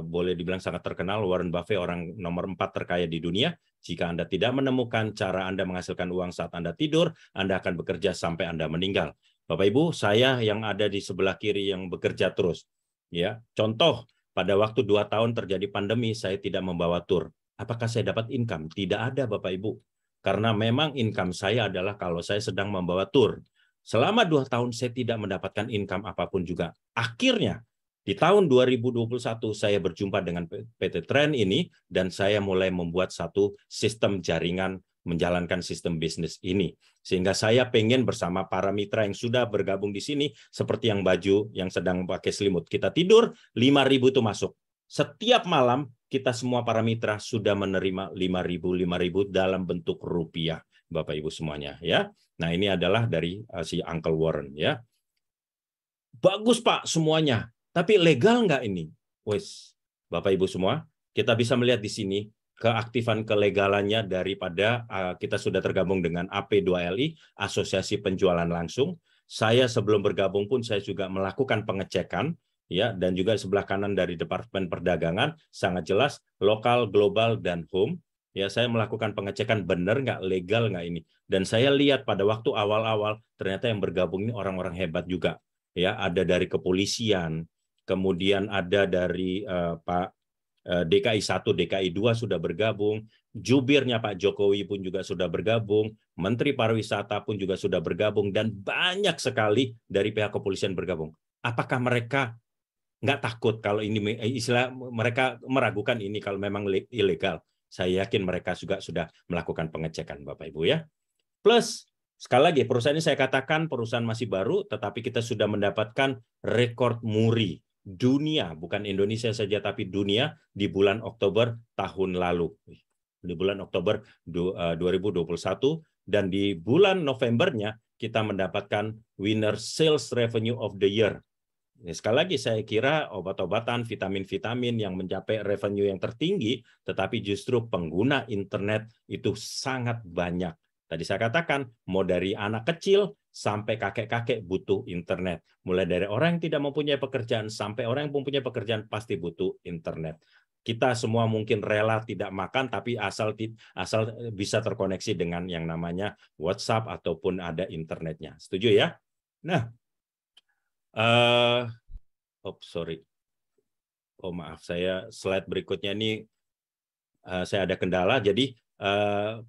boleh dibilang sangat terkenal, Warren Buffett, orang nomor 4 terkaya di dunia. Jika Anda tidak menemukan cara Anda menghasilkan uang saat Anda tidur, Anda akan bekerja sampai Anda meninggal. Bapak Ibu, saya yang ada di sebelah kiri yang bekerja terus. Ya, contoh, pada waktu 2 tahun terjadi pandemi, saya tidak membawa tur. Apakah saya dapat income? Tidak ada, Bapak Ibu. Karena memang income saya adalah kalau saya sedang membawa tur. Selama 2 tahun saya tidak mendapatkan income apapun juga. Akhirnya, di tahun 2021 saya berjumpa dengan PT Trend ini dan saya mulai membuat satu sistem jaringan menjalankan sistem bisnis ini. Sehingga saya pengen bersama para mitra yang sudah bergabung di sini seperti yang baju yang sedang pakai selimut. Kita tidur 5.000 itu masuk. Setiap malam kita semua para mitra sudah menerima 5.000 dalam bentuk rupiah. Bapak Ibu semuanya ya. Nah, ini adalah dari si Uncle Warren ya. Bagus Pak semuanya. Tapi legal nggak ini? Wes, Bapak Ibu semua, kita bisa melihat di sini keaktifan kelegalannya daripada kita sudah tergabung dengan AP2LI, Asosiasi Penjualan Langsung. Saya sebelum bergabung pun saya juga melakukan pengecekan ya, dan juga sebelah kanan dari Departemen Perdagangan sangat jelas lokal, global, dan home. Ya, saya melakukan pengecekan benar nggak, legal nggak ini. Dan saya lihat pada waktu awal-awal ternyata yang bergabung ini orang-orang hebat juga. Ya, ada dari kepolisian, kemudian ada dari Pak DKI 1, DKI 2 sudah bergabung, jubirnya Pak Jokowi pun juga sudah bergabung, Menteri Pariwisata pun juga sudah bergabung, dan banyak sekali dari pihak kepolisian bergabung. Apakah mereka nggak takut kalau ini istilah mereka meragukan ini kalau memang ilegal? Saya yakin mereka juga sudah melakukan pengecekan, Bapak Ibu ya. Plus, sekali lagi, perusahaan ini saya katakan perusahaan masih baru, tetapi kita sudah mendapatkan rekor muri dunia, bukan Indonesia saja, tapi dunia di bulan Oktober tahun lalu. Di bulan Oktober 2021, dan di bulan Novembernya kita mendapatkan winner sales revenue of the year. Sekali lagi saya kira obat-obatan, vitamin-vitamin yang mencapai revenue yang tertinggi, tetapi justru pengguna internet itu sangat banyak. Tadi saya katakan, mau dari anak kecil sampai kakek-kakek butuh internet. Mulai dari orang yang tidak mempunyai pekerjaan sampai orang yang mempunyai pekerjaan pasti butuh internet. Kita semua mungkin rela tidak makan, tapi asal bisa terkoneksi dengan yang namanya WhatsApp ataupun ada internetnya. Setuju ya? Nah, sorry. Oh maaf, saya slide berikutnya ini saya ada kendala. Jadi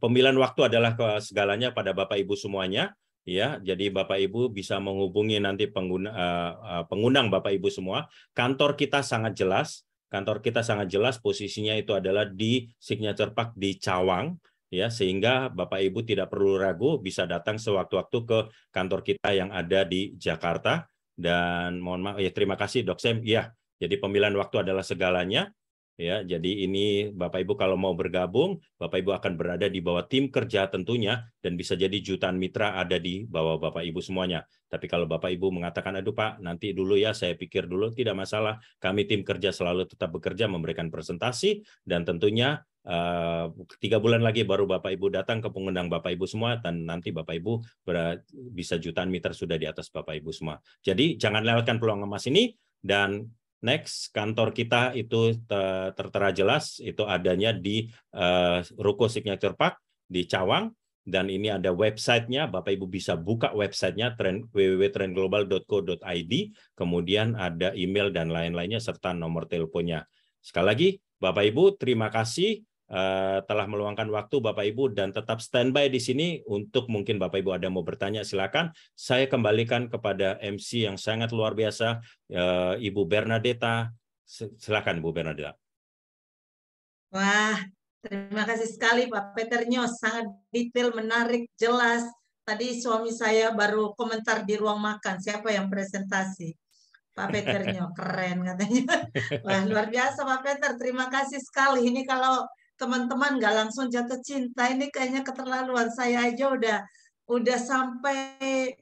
pemilihan waktu adalah segalanya pada Bapak Ibu semuanya. Ya, jadi Bapak Ibu bisa menghubungi nanti pengundang Bapak Ibu semua. Kantor kita sangat jelas. Kantor kita sangat jelas posisinya itu adalah di Signature Park di Cawang. Ya, sehingga Bapak Ibu tidak perlu ragu bisa datang sewaktu-waktu ke kantor kita yang ada di Jakarta. Dan mohon maaf ya, terima kasih Dok Sam. Ya, Jadi pemilihan waktu adalah segalanya. Ya, jadi ini Bapak Ibu kalau mau bergabung, Bapak Ibu akan berada di bawah tim kerja tentunya, dan bisa jadi jutaan mitra ada di bawah Bapak Ibu semuanya. Tapi kalau Bapak Ibu mengatakan, aduh Pak, nanti dulu ya, saya pikir dulu, tidak masalah. Kami tim kerja selalu tetap bekerja memberikan presentasi, dan tentunya 3 bulan lagi baru Bapak Ibu datang ke pengundang Bapak Ibu semua, dan nanti Bapak Ibu bisa jutaan mitra sudah di atas Bapak Ibu semua. Jadi jangan lewatkan peluang emas ini. Dan next, kantor kita itu tertera jelas, itu adanya di Ruko Signature Park di Cawang, dan ini ada websitenya, Bapak Ibu bisa buka websitenya www.trendglobal.co.id, kemudian ada email dan lain-lainnya serta nomor teleponnya. Sekali lagi, Bapak Ibu, terima kasih telah meluangkan waktu Bapak Ibu, dan tetap standby di sini untuk mungkin Bapak Ibu ada mau bertanya, silakan. Saya kembalikan kepada MC yang sangat luar biasa, Ibu Bernadetta. Silakan Bu Bernadetta. Wah, terima kasih sekali Pak Peternyo, sangat detail, menarik, jelas. Tadi suami saya baru komentar di ruang makan, siapa yang presentasi? Pak Peternyo, keren katanya. Wah, luar biasa Pak Peter, terima kasih sekali. Ini kalau teman-teman nggak langsung jatuh cinta, ini kayaknya keterlaluan. Saya aja udah sampai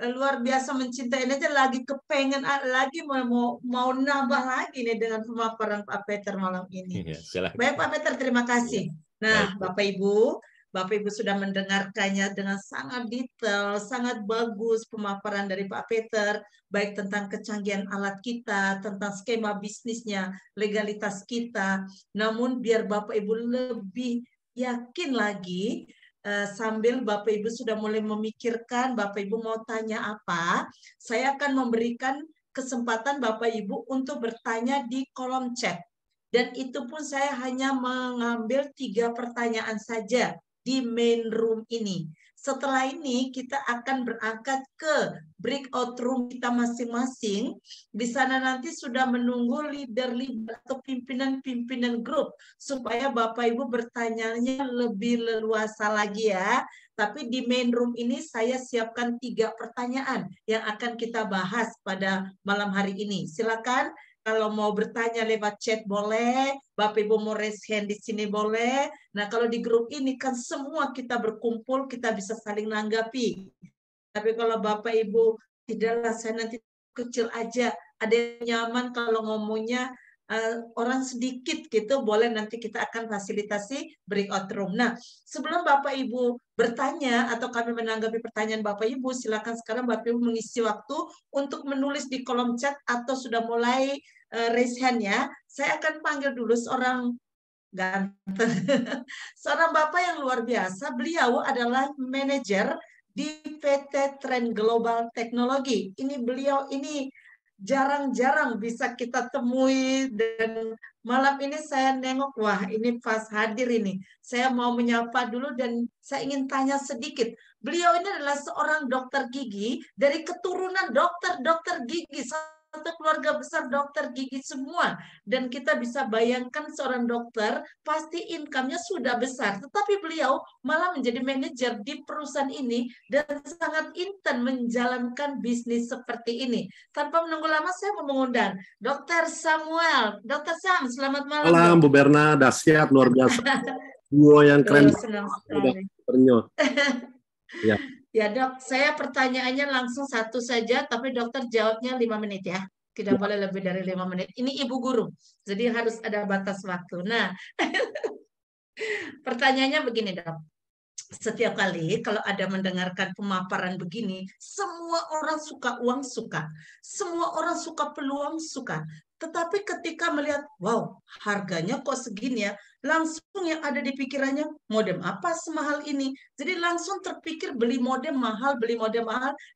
luar biasa mencintai ini aja, lagi kepengen lagi mau nambah lagi nih dengan pemaparan Pak Peter malam ini. Baik Pak Peter, terima kasih. Nah, Bapak Ibu sudah mendengarkannya dengan sangat detail, sangat bagus pemaparan dari Pak Peter, baik tentang kecanggihan alat kita, tentang skema bisnisnya, legalitas kita. Namun biar Bapak Ibu lebih yakin lagi, sambil Bapak Ibu sudah mulai memikirkan, Bapak Ibu mau tanya apa, saya akan memberikan kesempatan Bapak Ibu untuk bertanya di kolom chat. Dan itu pun saya hanya mengambil 3 pertanyaan saja di main room ini. Setelah ini kita akan berangkat ke breakout room kita masing-masing. Di sana nanti sudah menunggu leader-leader atau pimpinan-pimpinan grup supaya Bapak Ibu bertanyanya lebih leluasa lagi ya. Tapi di main room ini saya siapkan 3 pertanyaan yang akan kita bahas pada malam hari ini. Silakan. Kalau mau bertanya lewat chat boleh, Bapak Ibu mau raise hand di sini boleh. Nah, kalau di grup ini kan semua kita berkumpul, kita bisa saling nanggapi. Tapi kalau Bapak Ibu tidaklah, saya nanti kecil aja, ada yang nyaman kalau ngomongnya orang sedikit gitu, boleh nanti kita akan fasilitasi breakout room. Nah, sebelum Bapak Ibu bertanya atau kami menanggapi pertanyaan Bapak Ibu, silakan sekarang Bapak Ibu mengisi waktu untuk menulis di kolom chat atau sudah mulai raise hand ya. Saya akan panggil dulu seorang ganteng, seorang Bapak yang luar biasa. Beliau adalah manajer di PT Trend Global Teknologi. Beliau ini jarang-jarang bisa kita temui, dan malam ini saya nengok, wah ini pas hadir ini. Saya mau menyapa dulu dan saya ingin tanya sedikit. Beliau ini adalah seorang dokter gigi dari keturunan dokter gigi, satu keluarga besar dokter gigi semua. Dan kita bisa bayangkan seorang dokter pasti income-nya sudah besar. Tetapi beliau malah menjadi manajer di perusahaan ini dan sangat intens menjalankan bisnis seperti ini. Tanpa menunggu lama saya mau mengundang Dr. Samuel. Dr. Sam, selamat malam. Malam Bu Berna, dahsyat luar biasa. Duo yang keren. Senang sekali. Ya. Ya Dok, saya pertanyaannya langsung satu saja, tapi dokter jawabnya 5 menit ya. Tidak boleh lebih dari 5 menit. Ini ibu guru, jadi harus ada batas waktu. Nah, pertanyaannya begini Dok. Setiap kali kalau ada mendengarkan pemaparan begini, semua orang suka uang, suka. Semua orang suka peluang, suka. Tetapi ketika melihat, wow, harganya kok segini ya, langsung yang ada di pikirannya, modem apa semahal ini? Jadi langsung terpikir beli modem mahal,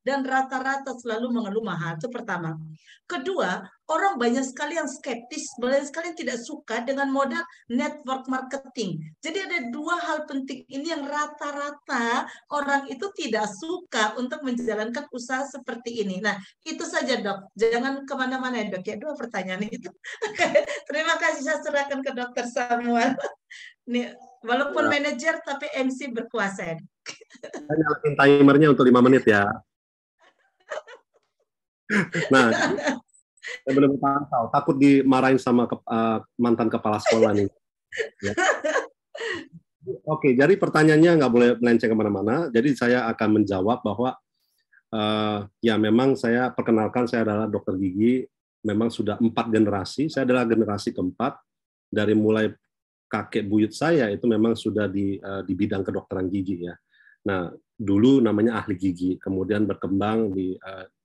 dan rata-rata selalu mengeluh mahal. Itu pertama. Kedua, orang banyak sekali yang skeptis, banyak sekali yang tidak suka dengan model network marketing. Jadi ada 2 hal penting ini yang rata-rata orang itu tidak suka untuk menjalankan usaha seperti ini. Nah, itu saja Dok. Jangan kemana-mana ya Dok ya. 2 pertanyaan itu. Terima kasih, saya serahkan ke Dr. Samuel. Nih, walaupun manajer tapi MC berkuasa. Saya nyalain timernya untuk 5 menit ya. Nah, Saya benar-benar pantau. Takut dimarahin sama mantan kepala sekolah nih. Ya. Oke, jadi pertanyaannya nggak boleh melenceng kemana-mana. Jadi saya akan menjawab bahwa ya memang saya perkenalkan, saya adalah dokter gigi. Memang sudah 4 generasi. Saya adalah generasi keempat. Dari mulai kakek buyut saya itu memang sudah di bidang kedokteran gigi ya. Nah, dulu namanya ahli gigi. Kemudian berkembang di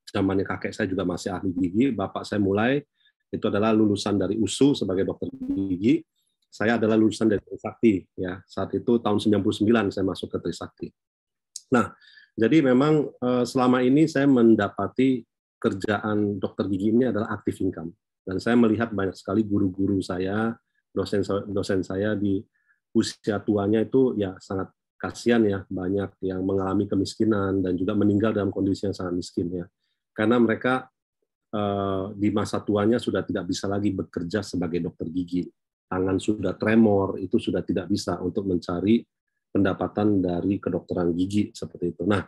zamannya kakek saya juga masih ahli gigi. Bapak saya mulai itu adalah lulusan dari USU sebagai dokter gigi. Saya adalah lulusan dari Trisakti ya. Saat itu tahun 99 saya masuk ke Trisakti. Nah, jadi memang selama ini saya mendapati kerjaan dokter gigi ini adalah active income. Dan saya melihat banyak sekali guru-guru saya, dosen saya di usia tuanya itu ya sangat kasihan ya, banyak yang mengalami kemiskinan dan juga meninggal dalam kondisi yang sangat miskin ya. Karena mereka di masa tuanya sudah tidak bisa lagi bekerja sebagai dokter gigi. Tangan sudah tremor, itu sudah tidak bisa untuk mencari pendapatan dari kedokteran gigi seperti itu. Nah,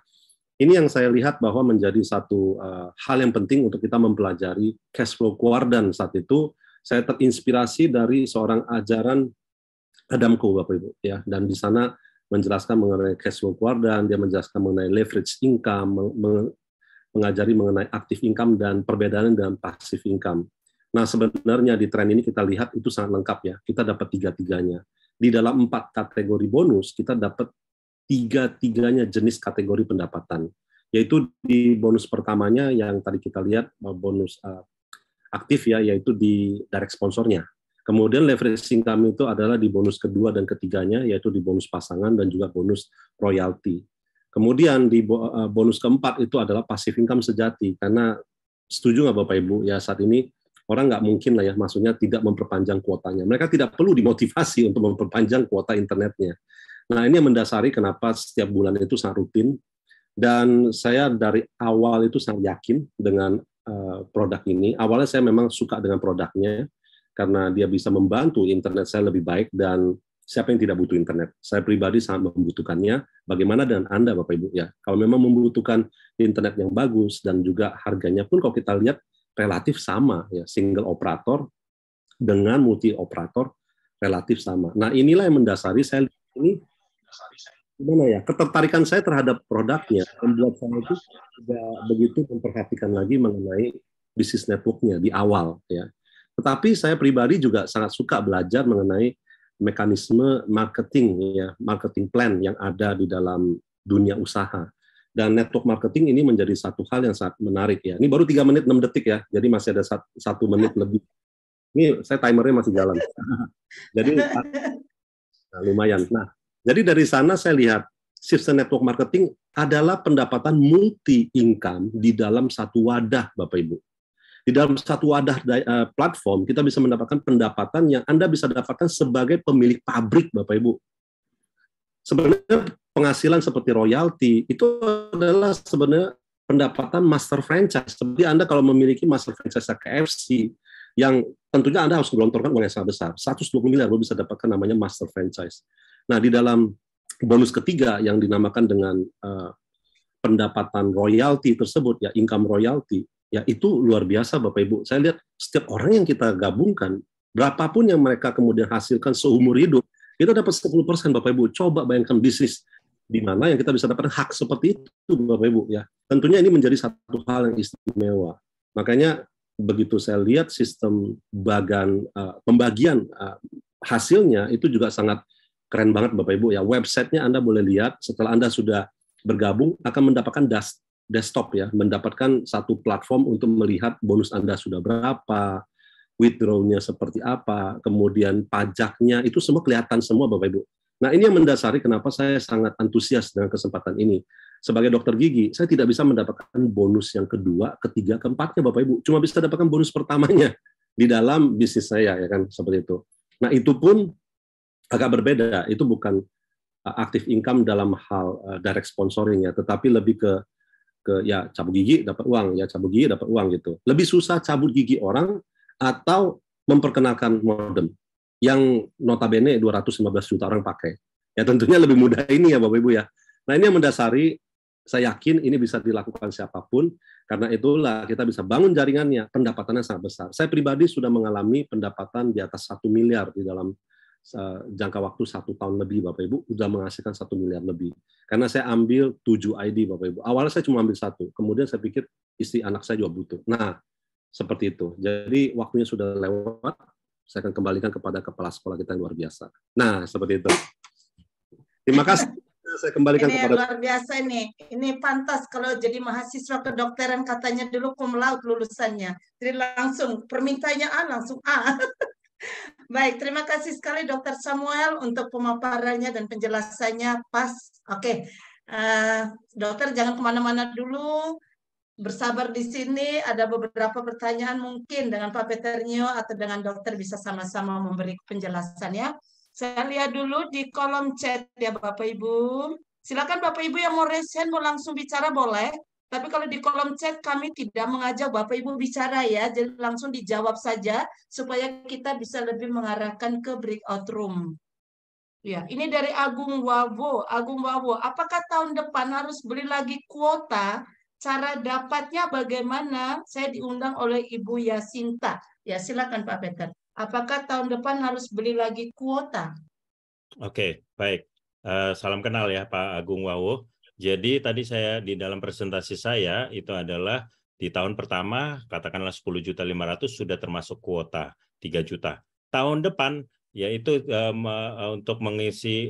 ini yang saya lihat bahwa menjadi satu hal yang penting untuk kita mempelajari cash flow Kuardan. Saat itu saya terinspirasi dari seorang ajaran Adamko, Bapak Ibu, ya. Dan di sana menjelaskan mengenai cash flow Kuardan, dia menjelaskan mengenai leverage income, mengajari mengenai active income dan perbedaan dengan passive income. Nah, sebenarnya di tren ini kita lihat itu sangat lengkap ya. Kita dapat 3-3-nya. Di dalam 4 kategori bonus, kita dapat 3-3-nya jenis kategori pendapatan. Yaitu di bonus pertamanya yang tadi kita lihat, bonus aktif ya, yaitu di direct sponsornya. Kemudian leverage income itu adalah di bonus kedua dan ketiganya, yaitu di bonus pasangan dan juga bonus royalty. Kemudian di bonus keempat itu adalah passive income sejati, karena setuju nggak Bapak Ibu, ya saat ini orang nggak mungkin lah ya, maksudnya tidak memperpanjang kuotanya. Mereka tidak perlu dimotivasi untuk memperpanjang kuota internetnya. Nah, ini yang mendasari kenapa setiap bulan itu sangat rutin, dan saya dari awal itu sangat yakin dengan produk ini. Awalnya saya memang suka dengan produknya, karena dia bisa membantu internet saya lebih baik, dan siapa yang tidak butuh internet? Saya pribadi sangat membutuhkannya. Bagaimana dengan Anda, Bapak Ibu? Ya, kalau memang membutuhkan internet yang bagus, dan juga harganya pun kalau kita lihat relatif sama ya, single operator dengan multi operator relatif sama. Nah, inilah yang mendasari saya ini gimana ya, ketertarikan saya terhadap produknya membuat saya itu tidak begitu memperhatikan lagi mengenai bisnis networknya di awal ya. Tetapi saya pribadi juga sangat suka belajar mengenai mekanisme marketing ya, marketing plan yang ada di dalam dunia usaha. Dan network marketing ini menjadi satu hal yang sangat menarik ya. Ini baru 3 menit 6 detik ya, jadi masih ada 1 menit lebih. Ini saya timernya masih jalan. Jadi nah, lumayan. Nah, jadi dari sana saya lihat sistem network marketing adalah pendapatan multi income di dalam satu wadah, Bapak Ibu. Di dalam satu wadah platform kita bisa mendapatkan pendapatan yang Anda bisa dapatkan sebagai pemilik pabrik, Bapak Ibu. Sebenarnya penghasilan seperti royalti itu adalah sebenarnya pendapatan master franchise. Seperti Anda kalau memiliki master franchise KFC, yang tentunya Anda harus menggelontorkan uang yang sangat besar. 120 miliar Anda bisa dapatkan namanya master franchise. Nah, di dalam bonus ketiga yang dinamakan dengan pendapatan royalti tersebut, ya income royalty, ya itu luar biasa Bapak Ibu. Saya lihat setiap orang yang kita gabungkan, berapapun yang mereka kemudian hasilkan seumur hidup, kita dapat 10% Bapak Ibu. Coba bayangkan bisnis di mana yang kita bisa dapat hak seperti itu Bapak Ibu ya. Tentunya ini menjadi satu hal yang istimewa. Makanya begitu saya lihat sistem pembagian hasilnya itu juga sangat keren banget Bapak Ibu ya. Websitenya Anda boleh lihat setelah Anda sudah bergabung akan mendapatkan desktop ya, mendapatkan satu platform untuk melihat bonus Anda sudah berapa, withdraw-nya seperti apa, kemudian pajaknya, itu semua kelihatan semua Bapak Ibu. Nah, ini yang mendasari kenapa saya sangat antusias dengan kesempatan ini. Sebagai dokter gigi, saya tidak bisa mendapatkan bonus yang kedua, ketiga, keempatnya Bapak Ibu. Cuma bisa dapatkan bonus pertamanya di dalam bisnis saya, ya kan, seperti itu. Nah, itu pun agak berbeda. Itu bukan active income dalam hal direct sponsoring ya, tetapi lebih ke ya cabut gigi dapat uang, ya cabut gigi dapat uang gitu. Lebih susah cabut gigi orang atau memperkenalkan modem yang notabene 215 juta orang pakai. Ya tentunya lebih mudah ini ya Bapak Ibu ya. Nah, ini yang mendasari Saya yakin ini bisa dilakukan siapapun, karena itulah kita bisa bangun jaringannya, pendapatannya sangat besar. Saya pribadi sudah mengalami pendapatan di atas 1 miliar di dalam jangka waktu 1 tahun lebih, Bapak Ibu, sudah menghasilkan 1 miliar lebih. Karena saya ambil 7 ID, Bapak Ibu. Awalnya saya cuma ambil 1, kemudian saya pikir istri anak saya juga butuh. Nah, seperti itu. Jadi waktunya sudah lewat, saya akan kembalikan kepada kepala sekolah kita yang luar biasa. Nah, seperti itu. Terima kasih. Saya kembalikan ini kepada luar biasa ini. Ini pantas kalau jadi mahasiswa kedokteran katanya dulu cum laude lulusannya. Jadi langsung permintaannya A langsung A. Baik, terima kasih sekali Dokter Samuel untuk pemaparannya dan penjelasannya pas. Oke, dokter jangan kemana-mana dulu. Bersabar di sini, ada beberapa pertanyaan mungkin dengan Pak Peternio atau dengan dokter bisa sama-sama memberi penjelasan ya. Saya lihat dulu di kolom chat ya Bapak Ibu. Silakan Bapak Ibu yang mau raise hand, mau langsung bicara boleh. Tapi kalau di kolom chat kami tidak mengajak Bapak Ibu bicara ya, jadi langsung dijawab saja supaya kita bisa lebih mengarahkan ke breakout room. Ya, ini dari Agung Wawo. Agung Wawo, apakah tahun depan harus beli lagi kuota? Cara dapatnya bagaimana? Saya diundang oleh Ibu Yasinta. Ya, silakan Pak Peter. Apakah tahun depan harus beli lagi kuota? Oke, baik. Salam kenal ya Pak Agung Wawo. Jadi tadi saya di dalam presentasi saya itu adalah di tahun pertama katakanlah 10.500.000 sudah termasuk kuota 3 juta. Tahun depan yaitu untuk mengisi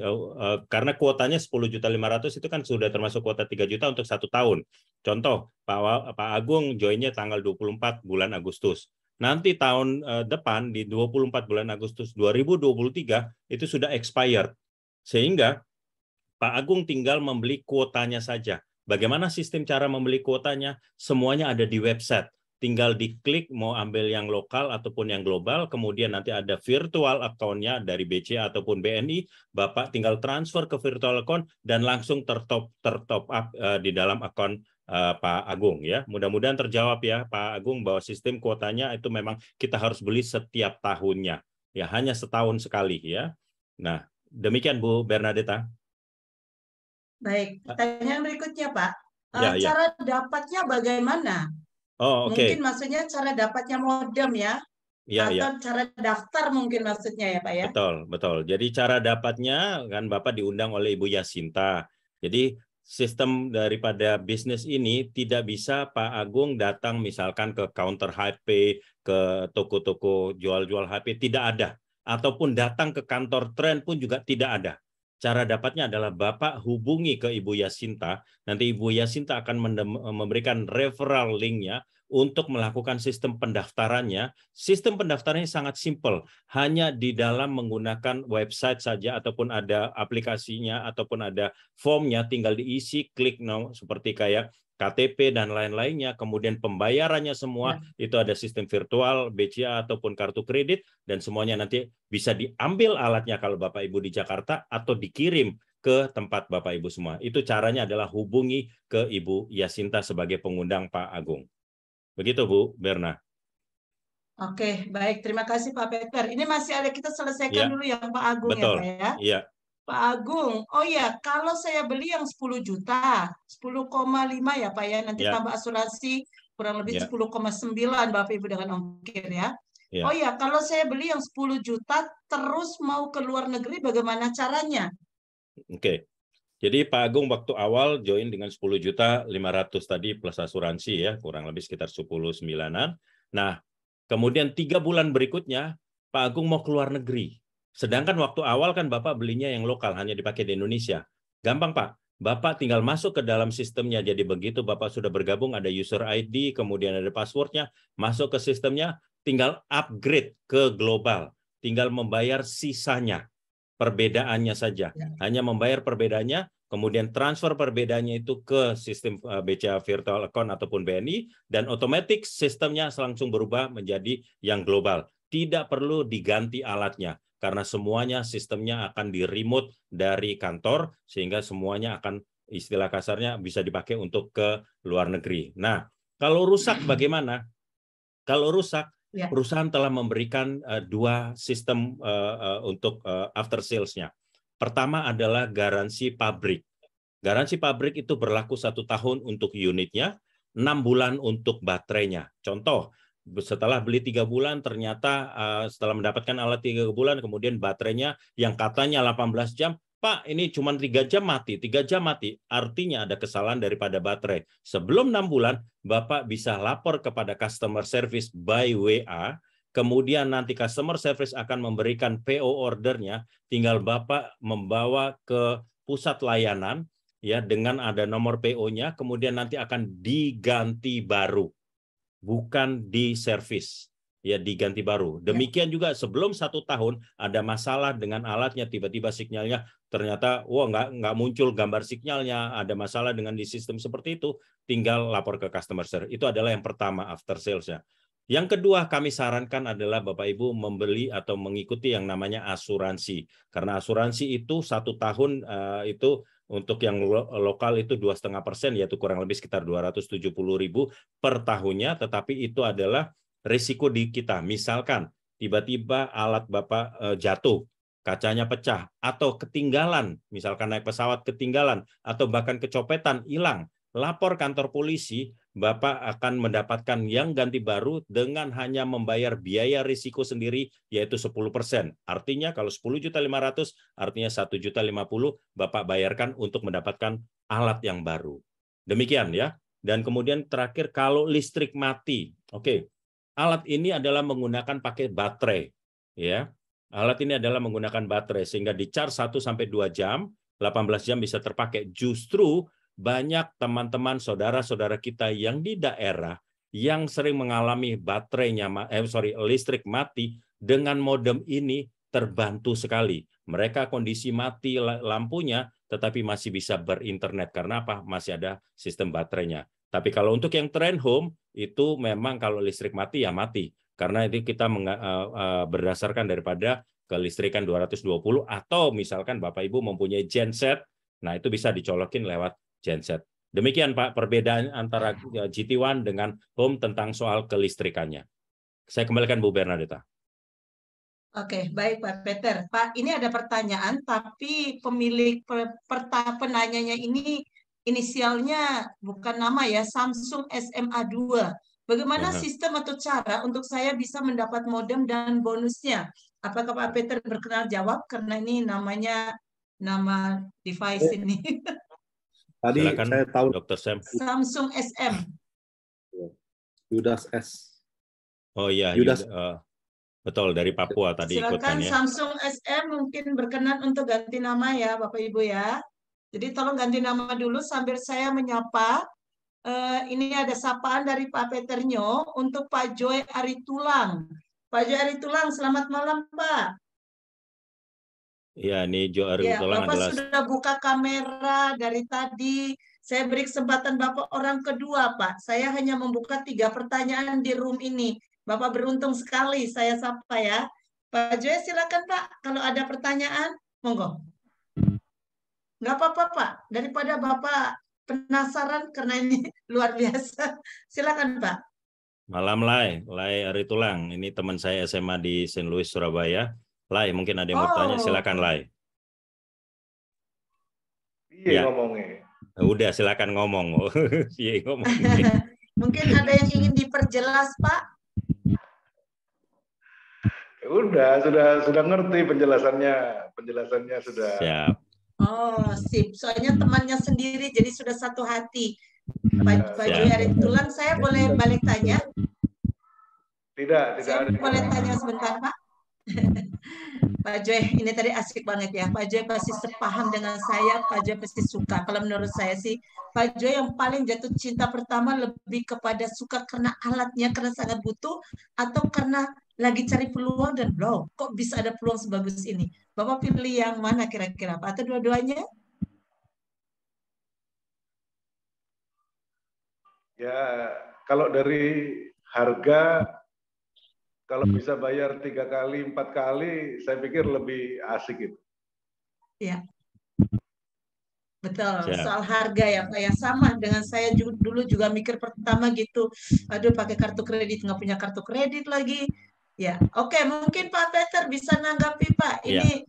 karena kuotanya 10.500.000 itu kan sudah termasuk kuota 3 juta untuk 1 tahun. Contoh Pak Agung joinnya tanggal 24 bulan Agustus. Nanti tahun depan di 24 bulan Agustus 2023 itu sudah expired. Sehingga Pak Agung tinggal membeli kuotanya saja. Bagaimana sistem cara membeli kuotanya? Semuanya ada di website. Tinggal diklik mau ambil yang lokal ataupun yang global, kemudian nanti ada virtual account-nya dari BCA ataupun BNI, Bapak tinggal transfer ke virtual account dan langsung tertop up di dalam akun Pak Agung ya. Mudah-mudahan terjawab ya Pak Agung bahwa sistem kuotanya itu memang kita harus beli setiap tahunnya. Ya, hanya setahun sekali ya. Nah, demikian Bu Bernadetta. Baik, pertanyaan berikutnya Pak. Ya. Cara dapatnya bagaimana? Oh, oke. Mungkin maksudnya cara dapatnya modem ya? Atau cara daftar mungkin maksudnya ya Pak ya? Betul. Jadi cara dapatnya kan Bapak diundang oleh Ibu Yasinta. Jadi sistem daripada bisnis ini tidak bisa Pak Agung datang misalkan ke counter HP, ke toko-toko jual-jual HP, tidak ada. Ataupun datang ke kantor Trend pun juga tidak ada. Cara dapatnya adalah Bapak hubungi ke Ibu Yasinta, nanti Ibu Yasinta akan memberikan referral link-nya untuk melakukan sistem pendaftarannya. Sistem pendaftarannya sangat simpel, hanya di dalam menggunakan website saja ataupun ada aplikasinya ataupun ada formnya, tinggal diisi, klik seperti kayak KTP dan lain-lainnya, kemudian pembayarannya semua itu ada sistem virtual, BCA ataupun kartu kredit, dan semuanya nanti bisa diambil alatnya kalau Bapak Ibu di Jakarta atau dikirim ke tempat Bapak Ibu semua. Itu caranya adalah hubungi ke Ibu Yasinta sebagai pengundang Pak Agung. Begitu Bu Berna. Oke, baik. Terima kasih Pak Peter. Ini masih ada, kita selesaikan dulu yang Pak Agung. Betul. Ya Pak ya. Iya. Pak Agung, oh ya, kalau saya beli yang 10 juta, 10,5 ya Pak ya, nanti tambah asuransi kurang lebih 10,9 Bapak Ibu dengan ongkir ya. Oh ya, kalau saya beli yang 10 juta terus mau ke luar negeri, bagaimana caranya? Oke. Jadi Pak Agung waktu awal join dengan 10.500.000 tadi plus asuransi ya, kurang lebih sekitar 10,9-an. Nah, kemudian 3 bulan berikutnya Pak Agung mau keluar negeri. Sedangkan waktu awal kan Bapak belinya yang lokal, hanya dipakai di Indonesia. Gampang Pak, Bapak tinggal masuk ke dalam sistemnya. Jadi begitu Bapak sudah bergabung, ada user ID, kemudian ada passwordnya, masuk ke sistemnya, tinggal upgrade ke global. Tinggal membayar sisanya, perbedaannya saja. Hanya membayar perbedaannya, kemudian transfer perbedaannya itu ke sistem BCA Virtual Account ataupun BNI, dan otomatis sistemnya langsung berubah menjadi yang global. Tidak perlu diganti alatnya, karena semuanya sistemnya akan di-remote dari kantor, sehingga semuanya akan, istilah kasarnya, bisa dipakai untuk ke luar negeri. Nah, kalau rusak bagaimana? Kalau rusak, perusahaan telah memberikan 2 sistem untuk after sales-nya. Pertama adalah garansi pabrik. Garansi pabrik itu berlaku 1 tahun untuk unitnya, 6 bulan untuk baterainya. Contoh, setelah beli 3 bulan, ternyata setelah mendapatkan alat 3 bulan, kemudian baterainya yang katanya 18 jam, Pak, ini cuma 3 jam mati, 3 jam mati. Artinya ada kesalahan daripada baterai. Sebelum 6 bulan, Bapak bisa lapor kepada customer service by WA, kemudian nanti customer service akan memberikan PO ordernya, tinggal Bapak membawa ke pusat layanan, ya, dengan ada nomor PO-nya, kemudian nanti akan diganti baru, bukan di servis, ya, diganti baru. Demikian juga sebelum 1 tahun ada masalah dengan alatnya, tiba-tiba sinyalnya ternyata nggak muncul gambar sinyalnya, ada masalah dengan di sistem seperti itu, tinggal lapor ke customer service. Itu adalah yang pertama, after sales-nya. Yang kedua kami sarankan adalah Bapak Ibu membeli atau mengikuti yang namanya asuransi, karena asuransi itu 1 tahun itu untuk yang lokal itu 2,5%, yaitu kurang lebih sekitar 270.000 per tahunnya, tetapi itu adalah risiko di kita. Misalkan tiba-tiba alat Bapak jatuh, kacanya pecah, atau ketinggalan, misalkan naik pesawat ketinggalan, atau bahkan kecopetan, hilang, lapor kantor polisi, Bapak akan mendapatkan yang ganti baru dengan hanya membayar biaya risiko sendiri, yaitu 10%. Artinya kalau 10.500.000, artinya 1.050.000 Bapak bayarkan untuk mendapatkan alat yang baru. Demikian ya. Dan kemudian terakhir, kalau listrik mati, oke, alat ini adalah menggunakan pakai baterai, ya. Alat ini adalah menggunakan baterai sehingga di-charge 1-2 jam, 18 jam bisa terpakai. Justru banyak teman-teman saudara-saudara kita yang di daerah yang sering mengalami listrik mati, dengan modem ini terbantu sekali. Mereka kondisi mati lampunya tetapi masih bisa berinternet karena apa? Masih ada sistem baterainya. Tapi kalau untuk yang trend home itu memang kalau listrik mati ya mati. Karena itu kita berdasarkan daripada kelistrikan 220 atau misalkan Bapak Ibu mempunyai genset, nah itu bisa dicolokin lewat genset. Demikian Pak perbedaan antara GT1 dengan home tentang soal kelistrikannya. Saya kembalikan Bu Bernadetta. Oke, baik Pak Peter. Pak, ini ada pertanyaan, tapi pemilik penanyanya ini inisialnya bukan nama ya, Samsung SMA2. Bagaimana sistem atau cara untuk saya bisa mendapat modem dan bonusnya? Apakah Pak Peter berkenan jawab? Karena ini namanya nama device ini. Tadi silakan, saya tahu Dr. Sam. Samsung SM. Yudas S. Oh iya, Yudas. Betul, dari Papua tadi ikutkan ya. Samsung SM mungkin berkenan untuk ganti nama ya Bapak Ibu ya. Jadi tolong ganti nama dulu sambil saya menyapa. Ini ada sapaan dari Pak Peternyo untuk Pak Joy Aritulang. Pak Joy Aritulang, selamat malam Pak. Iya, ini Joy Aritulang Bapak adalah... sudah buka kamera dari tadi. Saya beri kesempatan Bapak orang kedua Pak. Saya hanya membuka 3 pertanyaan di room ini. Bapak beruntung sekali saya sapa ya. Pak Joy silakan Pak. Kalau ada pertanyaan, monggo. Nggak apa-apa Pak. Daripada Bapak penasaran karena ini luar biasa. Silakan Pak. Malam Lai Aritulang. Ini teman saya SMA di St. Louis, Surabaya. Lai, mungkin ada yang mau tanya, silakan Lai. Iya ngomongnya. Udah, silakan ngomong. Iya ngomong. Mungkin ada yang ingin diperjelas Pak? Udah, sudah ngerti penjelasannya sudah. Siap. Oh, sip. Soalnya temannya sendiri, jadi sudah satu hati. Pak Joy Aritulang, saya boleh balik tanya? Tidak saya ada. Boleh tanya sebentar, Pak? Pak Joy, ini tadi asik banget ya. Pak Joy pasti sepaham dengan saya, Pak Joy pasti suka. Kalau menurut saya sih, Pak Joy yang paling jatuh cinta pertama lebih kepada suka karena alatnya, karena sangat butuh, atau karena lagi cari peluang dan loh, kok bisa ada peluang sebagus ini? Bapak pilih yang mana kira-kira, Pak? Atau dua-duanya? Ya, kalau dari harga, kalau bisa bayar 3 kali, 4 kali, saya pikir lebih asik itu. Ya, betul. Soal harga ya Pak, ya sama dengan saya dulu juga mikir pertama gitu. Aduh, pakai kartu kredit, nggak punya kartu kredit lagi. Ya, oke, mungkin Pak Peter bisa nanggapi Pak. Ini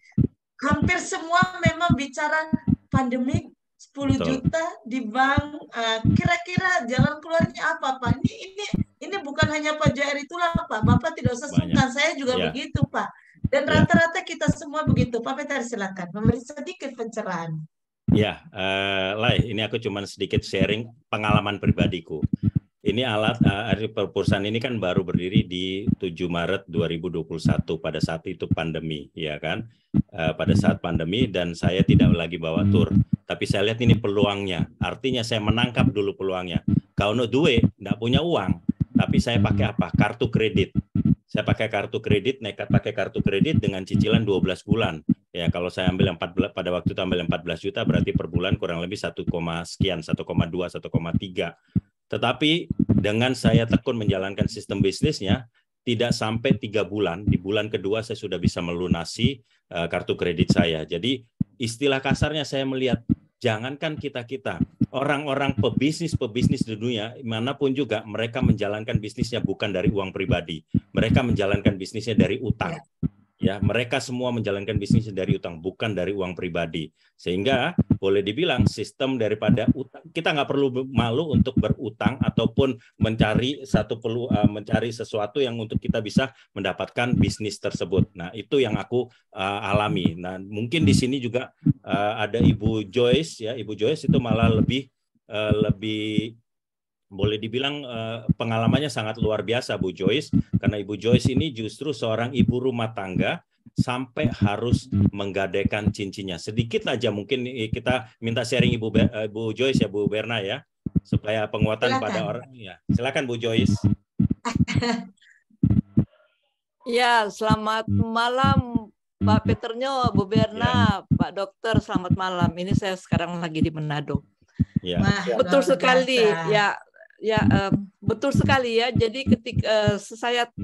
hampir semua memang bicara pandemi 10 Betul. juta di bank, kira-kira jalan keluarnya apa Pak? Ini bukan hanya Pak Jair itulah Pak, Bapak tidak usah Banyak. sungkan, saya juga Ya. begitu Pak. Dan Ya. rata-rata kita semua begitu. Pak Peter silakan memberi sedikit pencerahan. Ya, Lai, ini aku cuma sedikit sharing pengalaman pribadiku. Ini perusahaan ini kan baru berdiri di 7 Maret 2021 pada saat itu pandemi, ya kan? Pada saat pandemi dan saya tidak lagi bawa tur. Tapi saya lihat ini peluangnya. Artinya saya menangkap dulu peluangnya. Kalau no duit, nggak punya uang. Tapi saya pakai apa? Kartu kredit. Saya pakai kartu kredit, nekat pakai kartu kredit dengan cicilan 12 bulan. Ya, kalau saya ambil pada waktu itu ambil 14 juta, berarti per bulan kurang lebih 1, sekian, 1,2, 1,3. Tetapi dengan saya tekun menjalankan sistem bisnisnya, tidak sampai 3 bulan, di bulan kedua saya sudah bisa melunasi kartu kredit saya. Jadi istilah kasarnya saya melihat, jangankan kita-kita, orang-orang pebisnis di dunia, manapun juga, mereka menjalankan bisnisnya bukan dari uang pribadi. Mereka menjalankan bisnisnya dari utang. Ya, mereka semua menjalankan bisnisnya dari utang, bukan dari uang pribadi. Sehingga boleh dibilang sistem daripada utang, kita nggak perlu malu untuk berutang ataupun mencari sesuatu yang untuk kita bisa mendapatkan bisnis tersebut. Nah, itu yang aku alami. Nah, mungkin di sini juga ada Ibu Joyce, ya, Ibu Joyce itu malah lebih boleh dibilang pengalamannya sangat luar biasa, Bu Joyce, karena Ibu Joyce ini justru seorang ibu rumah tangga sampai harus menggadaikan cincinnya. Sedikit aja mungkin kita minta sharing Ibu Joyce ya, Bu Berna ya, supaya penguatan Silakan. pada orang. Ya, silakan Bu Joyce. Ya, selamat malam Pak Peternyo, Bu Berna, ya. Pak Dokter, selamat malam. Ini saya sekarang lagi di Manado. Ya. Wah, betul sekali, biasa. Betul sekali ya. Jadi ketika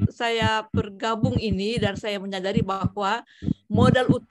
saya bergabung ini dan saya menyadari bahwa modal utama